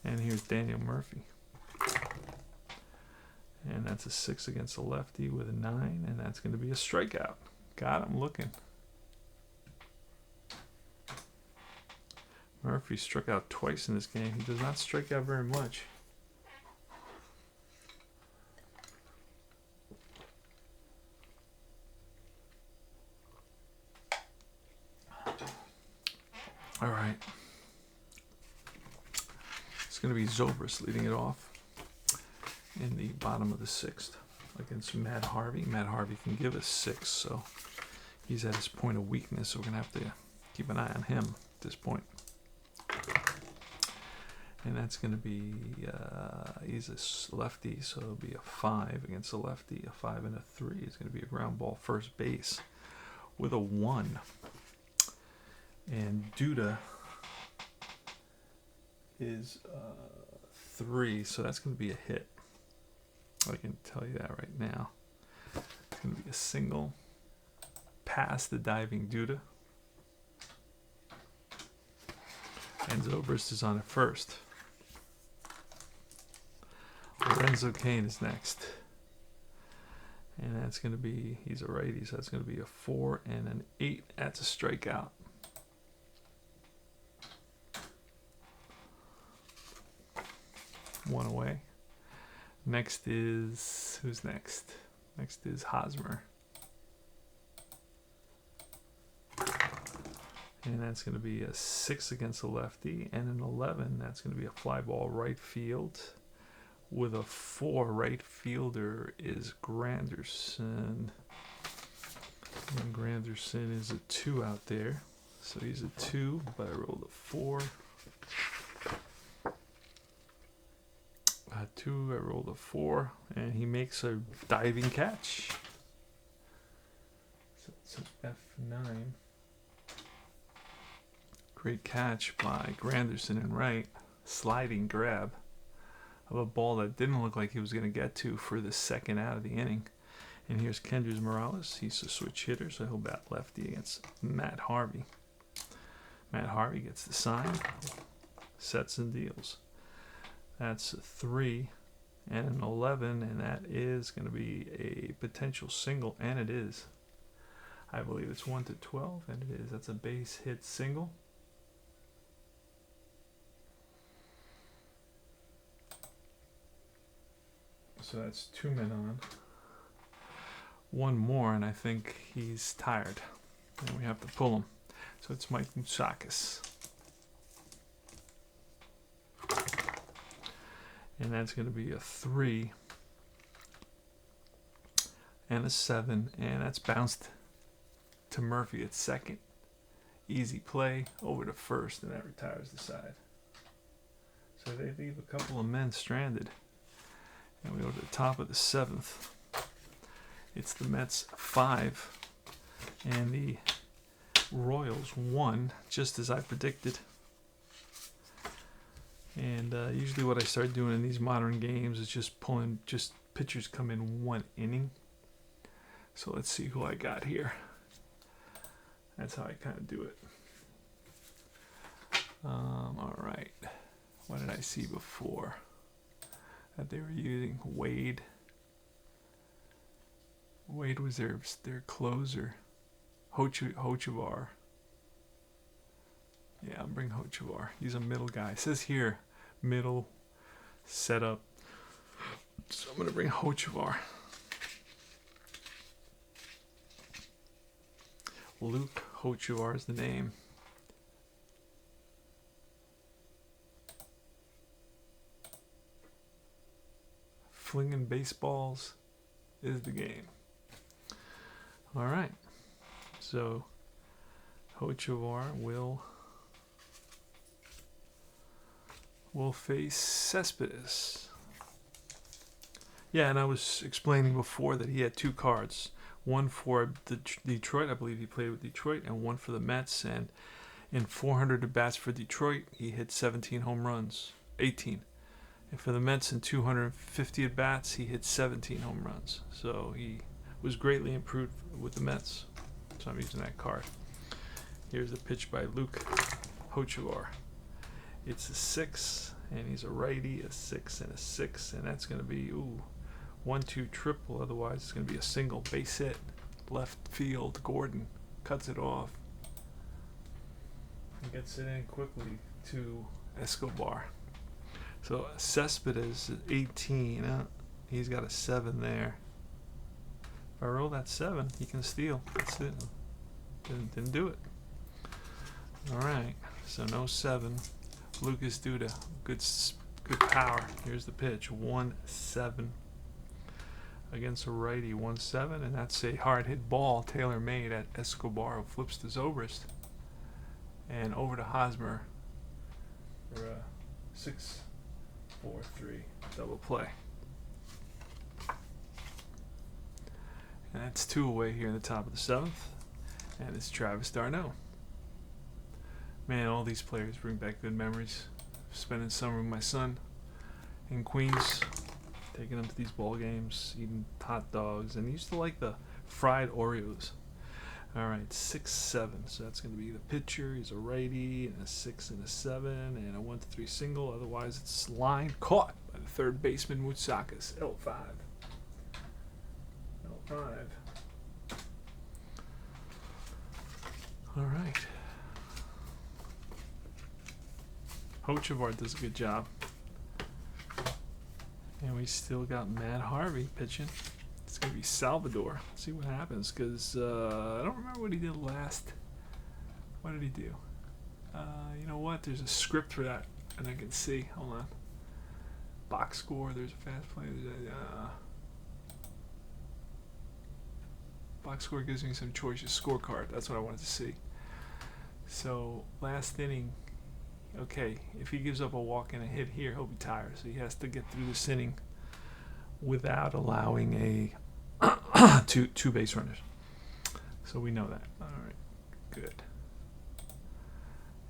And here's Daniel Murphy. And that's a 6 against a lefty with a 9, and that's going to be a strikeout. Got him looking. Murphy struck out twice in this game. He does not strike out very much. All right. It's going to be Zobrist leading it off in the bottom of the 6th against Matt Harvey. Matt Harvey can give us 6, so he's at his point of weakness, so we're going to have to keep an eye on him at this point. And that's going to be, he's a lefty, so it'll be a 5 against a lefty. A 5 and a 3 is going to be a ground ball first base with a 1. And Duda is 3, so that's going to be a hit. I can tell you that right now. It's going to be a single past the diving Duda. And Zobrist is on at first. Lorenzo Cain is next. And that's going to be, he's a righty, so that's going to be a 4 and an 8. That's a strikeout. One away. Next is, who's next? Next is Hosmer. And that's going to be a 6 against a lefty. And an 11, that's going to be a fly ball right field. With a 4, right fielder is Granderson. And Granderson is a 2 out there. So he's a 2, but I rolled a 4. 2, I rolled a 4, and he makes a diving catch. So it's an F9. Great catch by Granderson in right. Sliding grab of a ball that didn't look like he was going to get to for the 2nd out of the inning. And here's Kendrys Morales. He's a switch hitter, so he'll bat lefty against Matt Harvey. Matt Harvey gets the sign, sets and deals. That's a 3 and an 11, and that is going to be a potential single, and it is. I believe it's 1-12, and it is. That's a base hit single. So that's 2 men on. 1 more, and I think he's tired, and we have to pull him. So it's Mike Moustakas. And that's going to be a 3 and a 7, and that's bounced to Murphy at 2nd. Easy play over to 1st, and that retires the side. So they leave a couple of men stranded. And we go to the top of the 7th. It's the Mets 5 and the Royals 1, just as I predicted. And usually what I start doing in these modern games is just pitchers come in 1 inning. So let's see who I got here. That's how I kind of do it. All right. What did I see before? That they were using Wade. Wade was their closer. Hochevar. Yeah, I'll bring Hochevar. He's a middle guy. It says here, middle setup. So I'm going to bring Hochevar. Luke Hochevar is the name. Flinging baseballs is the game. All right. So Hochevar will face Cespedes. Yeah, and I was explaining before that he had 2 cards. One for Detroit, I believe he played with Detroit, and one for the Mets. And in 400 at-bats for Detroit, he hit 17 home runs, 18. And for the Mets, in 250 at-bats, he hit 17 home runs. So he was greatly improved with the Mets. So I'm using that card. Here's the pitch by Luke Hochevar. It's a 6, and he's a righty, a 6 and a 6, and that's going to be 1-2 triple. Otherwise, it's going to be a single base hit. Left field, Gordon cuts it off. He gets it in quickly to Escobar. So Cespedes is 18. He's got a 7 there. If I roll that 7, he can steal. That's it. Didn't do it. All right. So no 7. Lucas Duda, good power. Here's the pitch. 1-7 against a righty. 1-7, and that's a hard hit ball, tailor made at Escobar, who flips to Zobrist, and over to Hosmer for a 6-4-3 double play. And that's 2 away here in the top of the 7th, and it's Travis d'Arnaud. Man, all these players bring back good memories. Spending summer with my son in Queens, taking him to these ball games, eating hot dogs, and he used to like the fried Oreos. All right, 6-7. So that's going to be the pitcher. He's a righty, and a 6 and a 7, and a 1-3 single. Otherwise, it's line caught by the third baseman Moutsakis. L5. All right. Hochevar does a good job. And we still got Matt Harvey pitching. It's going to be Salvador. Let's see what happens, because I don't remember what he did last. What did he do? You know what? There's a script for that, and I can see. Hold on. Box score. There's a fast play. Box score gives me some choices. Scorecard. That's what I wanted to see. So, last inning. Okay, if he gives up a walk and a hit here, he'll be tired. So he has to get through this inning without allowing a two base runners. So we know that. All right, good.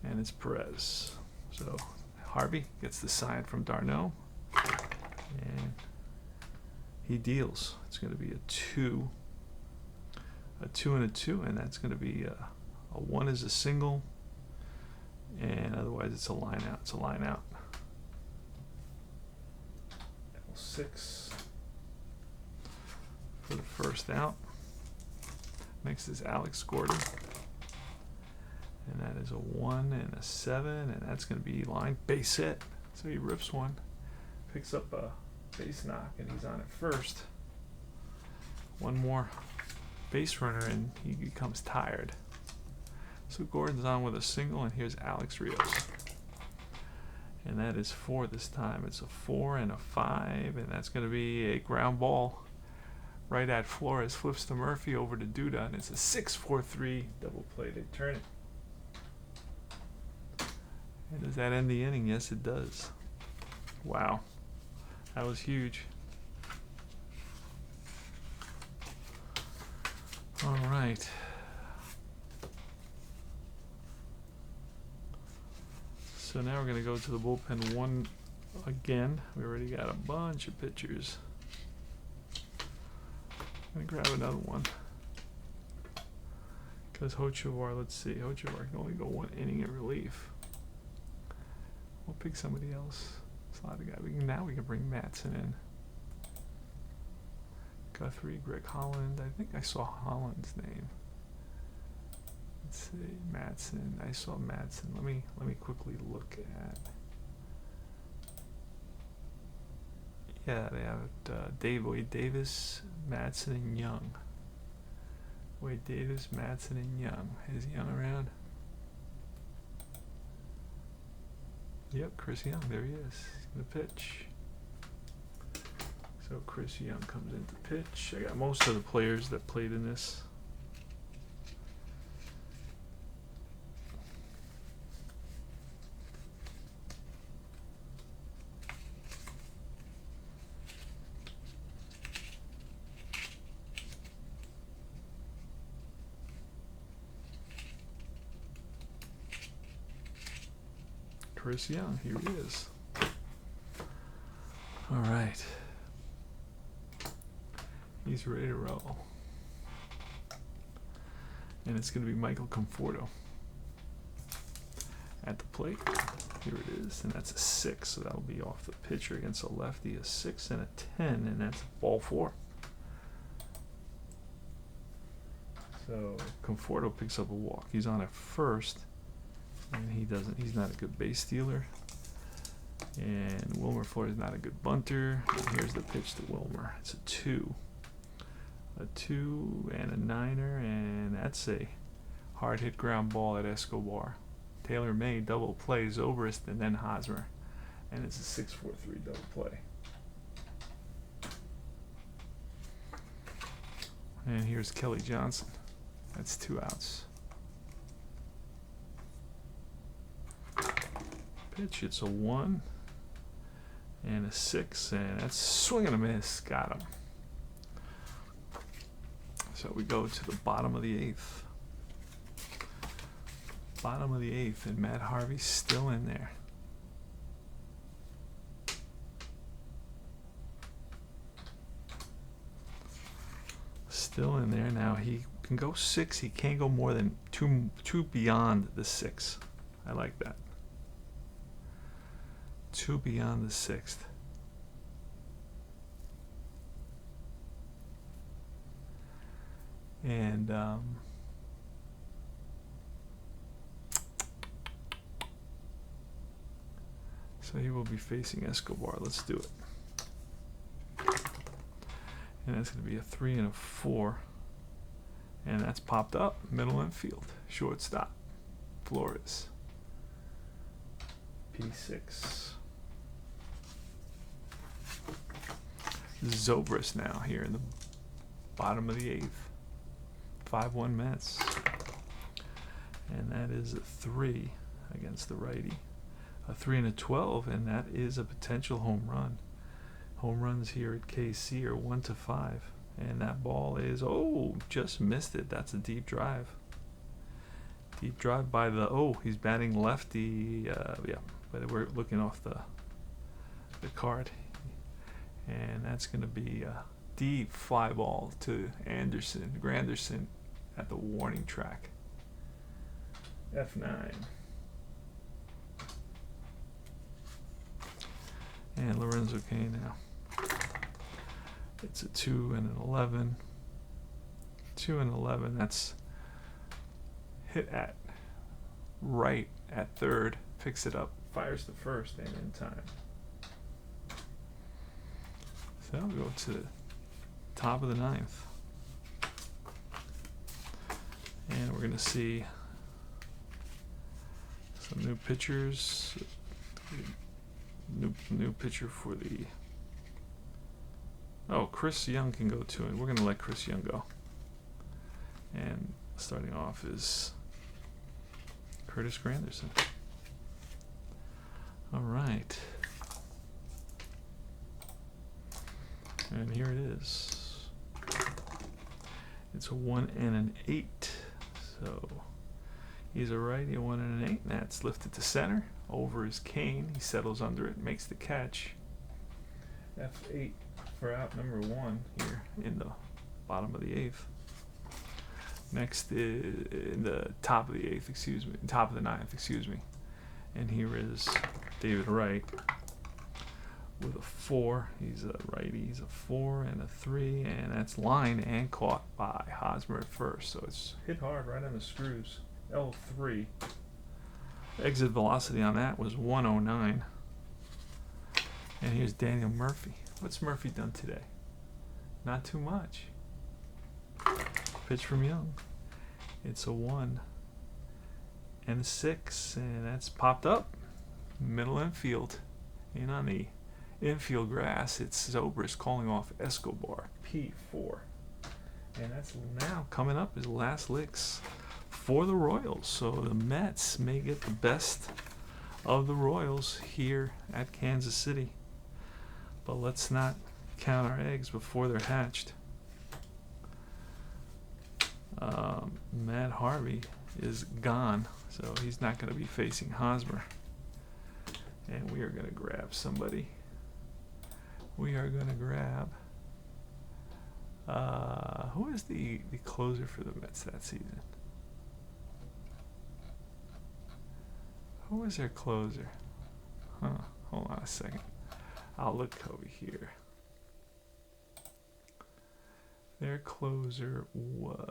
And it's Perez. So Harvey gets the sign from d'Arnaud, and he deals. It's going to be a 2 and a 2, and that's going to be a 1 is a single. And otherwise, it's a line out. It's a line out. L6 for the first out. Next is Alex Gordon. And that is a 1 and a 7. And that's going to be line base hit. So he rips one, picks up a base knock, and he's on at first. One more base runner, and he becomes tired. So Gordon's on with a single, and here's Alex Rios. And that is 4 this time. It's a 4 and a 5, and that's going to be a ground ball right at Flores. Flips to Murphy over to Duda, and it's a 6-4-3 double play. They turn it. And does that end the inning? Yes, it does. Wow. That was huge. All right. So now we're going to go to the bullpen one again. We already got a bunch of pitchers. I'm going to grab another one. Because Hochevar, let's see. Hochevar can only go 1 inning in relief. We'll pick somebody else. Slot the guy. Now we can bring Matson in. Guthrie, Greg Holland. I think I saw Holland's name. Let's see, Matson. I saw Matson. Let me quickly look at. Yeah, they have Wade Davis, Matson, and Young. Wade Davis, Matson, and Young. Is Young around? Yep, Chris Young. There he is. He's gonna pitch. So Chris Young comes in to pitch. I got most of the players that played in this. Chris Young, here he is. All right. He's ready to roll. And it's going to be Michael Conforto at the plate. Here it is, and that's a 6, so that'll be off the pitcher against a lefty. A 6 and a 10, and that's ball 4. So Conforto picks up a walk. He's on at first, and he's not a good base stealer. And Wilmer Flores is not a good bunter. And here's the pitch to Wilmer. It's a 2. A 2 and a 9er, and that's a hard hit ground ball at Escobar. Taylor May double plays Zobrist and then Hosmer, and it's a 6-4-3 double play. And here's Kelly Johnson. That's 2 outs. Pitch, it's a 1 and a 6, and that's swing and a miss. Got him. So we go to the bottom of the 8th. Bottom of the 8th, and Matt Harvey's still in there. Still in there. Now he can go 6. He can't go more than two beyond the 6. I like that. 2 beyond the 6th. And so he will be facing Escobar. Let's do it. And that's going to be a 3 and a 4. And that's popped up. Middle infield. Shortstop. Flores. P6. Zobrist now here in the bottom of the 8th. 5-1 Mets. And that is a 3 against the righty. A 3 and a 12, and that is a potential home run. Home runs here at KC are 1 to 5, and that ball is just missed it. That's a deep drive. Deep drive by the he's batting lefty. But we're looking off the card, and that's going to be a deep fly ball to Granderson at the warning track. F9. And Lorenzo Cain now. It's a 2 and an 11. 2 and 11. That's hit at right at third. Picks it up. Fires the first and in time. So I'll go to the top of the 9th. And we're going to see some new pitchers. New pitcher for the... Chris Young can go too, and we're going to let Chris Young go. And starting off is Curtis Granderson. All right. And here it is. It's a 1 and an 8. So he's a righty, a 1 and an 8, and that's lifted to center. Over is Kane. He settles under it, makes the catch. F8 for out number 1 here in the bottom of the 8th. Next is in the top of the 8th, top of the 9th, And here is David Wright with a 4. He's a righty. He's a 4 and a 3, and that's line and caught by Hosmer at first. So it's hit hard right on the screws. L3. Exit velocity on that was 109. And here's Daniel Murphy. What's Murphy done today? Not too much. Pitch from Young. It's a 1 and a 6, and that's popped up. Middle infield. In on the infield grass, it's Zobrist calling off Escobar. P4. And that's now coming up his last licks for the Royals. So the Mets may get the best of the Royals here at Kansas City. But let's not count our eggs before they're hatched. Matt Harvey is gone, so he's not going to be facing Hosmer. And we are going to grab somebody. We are going to grab... who is the closer for the Mets that season? Who was their closer? Huh. Hold on a second. I'll look over here. Their closer was...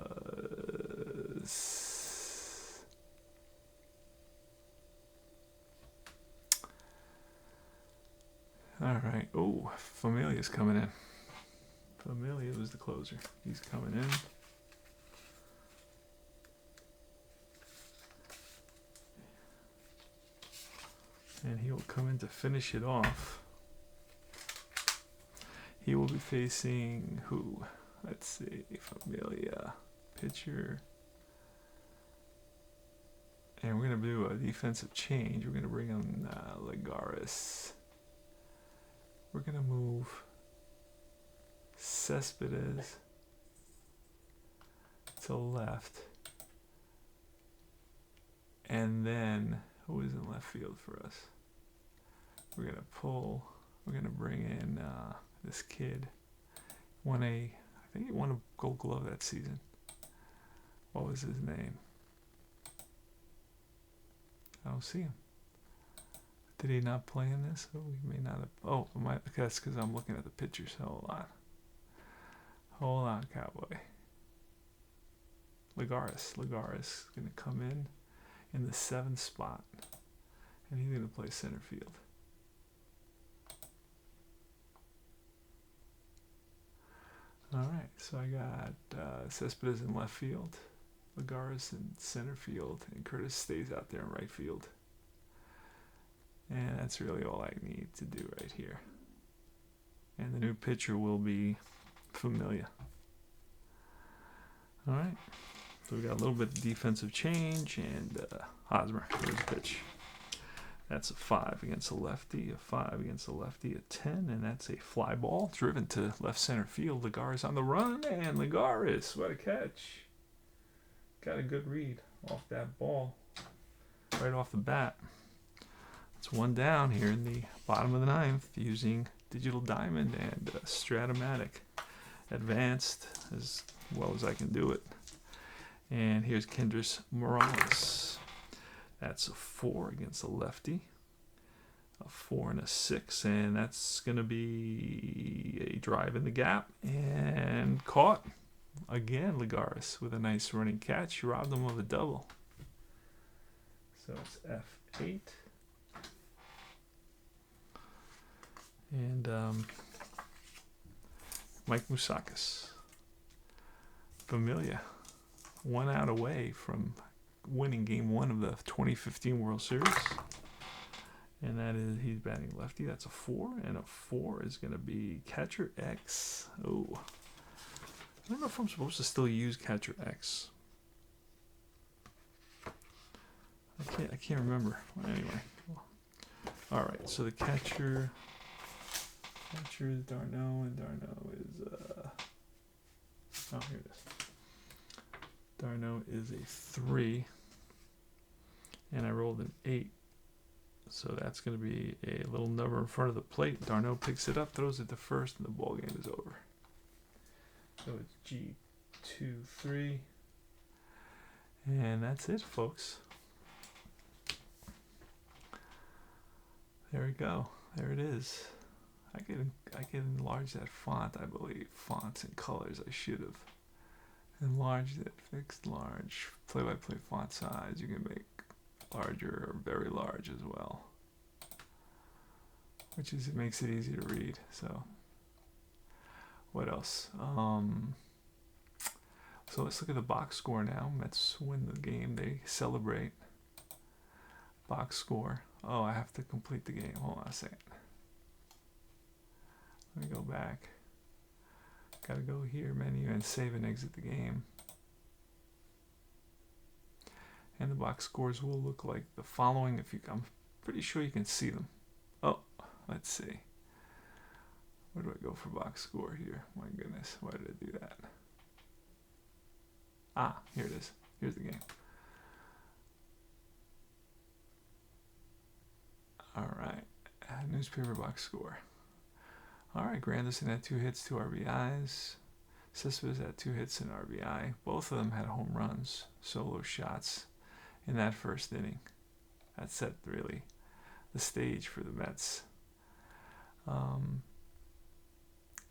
Alright. Oh, Familia's coming in. Familia was the closer. He's coming in. And he will come in to finish it off. He will be facing who? Let's see. Familia. Pitcher. And we're going to do a defensive change. We're going to bring in Lagares. We're going to move Cespedes to left. And then, who is in left field for us? We're going to bring in this kid. I think he won a Gold Glove that season. What was his name? I don't see him. Did he not play in this? Oh, he may not have. Oh, that's because I'm looking at the pictures. Hold on, Cowboy. Lagares is going to come in the 7th spot. And he's going to play center field. Alright, so I got Cespedes in left field, Lagares in center field, and Curtis stays out there in right field. And that's really all I need to do right here. And the new pitcher will be Familia. Alright, so we got a little bit of defensive change, and Hosmer, here's the pitch. That's a 5 against a lefty, a 5 against a lefty, a 10, and that's a fly ball driven to left center field. Lagares on the run, and Lagares, what a catch. Got a good read off that ball right off the bat. It's one down here in the bottom of the 9th using Digital Diamond and Strat-O-Matic. Advanced as well as I can do it. And here's Kendrys Morales. That's a 4 against a lefty, a 4 and a 6, and that's going to be a drive in the gap, and caught. Again, Lagares with a nice running catch. Robbed him of a double. So it's F8. And Mike Moustakas. Familia. 1 out away from winning game 1 of the 2015 World Series. And that is, he's batting lefty. That's a 4. And a 4 is going to be Catcher X. Oh. I don't know if I'm supposed to still use Catcher X. I can't remember. Well, anyway. Alright, so the catcher is Darno, and Darno is oh, here it is. Darno is a 3. And I rolled an 8. So that's going to be a little number in front of the plate. Darno picks it up, throws it to first, and the ball game is over. So it's G2-3. And that's it, folks. There we go. There it is. I can enlarge that font, I believe. Fonts and colors, I should have enlarged it. Fixed large. Play-by-play font size. You can make larger or very large as well. It makes it easy to read. So what else? So let's look at the box score now. Mets win the game. They celebrate. Box score. Oh, I have to complete the game. Hold on a second. Let me go back. Gotta go here, menu, and save and exit the game. And the box scores will look like the following. I'm pretty sure you can see them. Oh, let's see. Where do I go for box score here? My goodness, why did I do that? Ah, here it is. Here's the game. All right, newspaper box score. All right, Granderson had 2 hits, 2 RBIs. Cespedes had 2 hits and RBI. Both of them had home runs, solo shots in that first inning. that set really the stage for the Mets.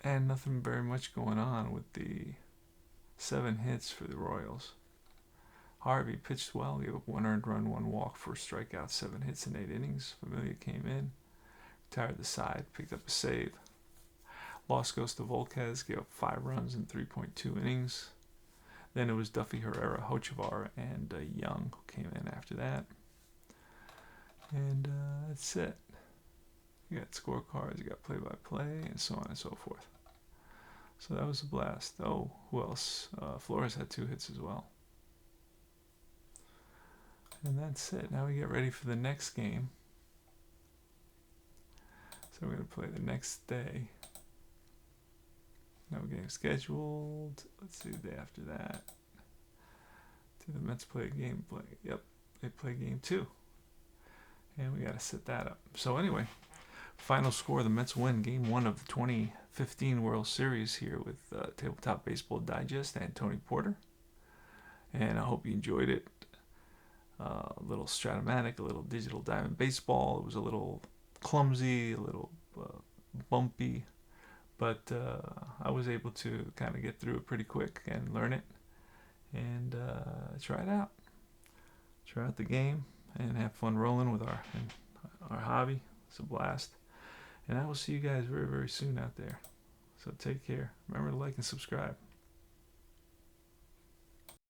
And nothing very much going on with the 7 hits for the Royals. Harvey pitched well, gave up 1 earned run, 1 walk, 4 strikeouts, 7 hits in 8 innings. Familia came in, retired the side, picked up a save. Loss goes to Volquez, gave up 5 runs in 3.2 innings. Then it was Duffy, Herrera, Hochevar, and Young who came in after that. And that's it. You got scorecards, you got play-by-play, and so on and so forth. So that was a blast. Oh, who else? Flores had 2 hits as well. And that's it. Now we get ready for the next game. So we're going to play the next day. No game scheduled. Let's see the day after that. Do the Mets play a game? Yep, they play game 2. And we got to set that up. So anyway, final score, the Mets win game 1 of the 2015 World Series here with Tabletop Baseball Digest and Tony Porter. And I hope you enjoyed it. A little Strat-O-Matic, a little digital diamond baseball. It was a little clumsy, a little bumpy, but I was able to kind of get through it pretty quick and learn it and try it out. Try out the game and have fun rolling with our hobby. It's a blast. And I will see you guys very, very soon out there. So take care. Remember to like and subscribe.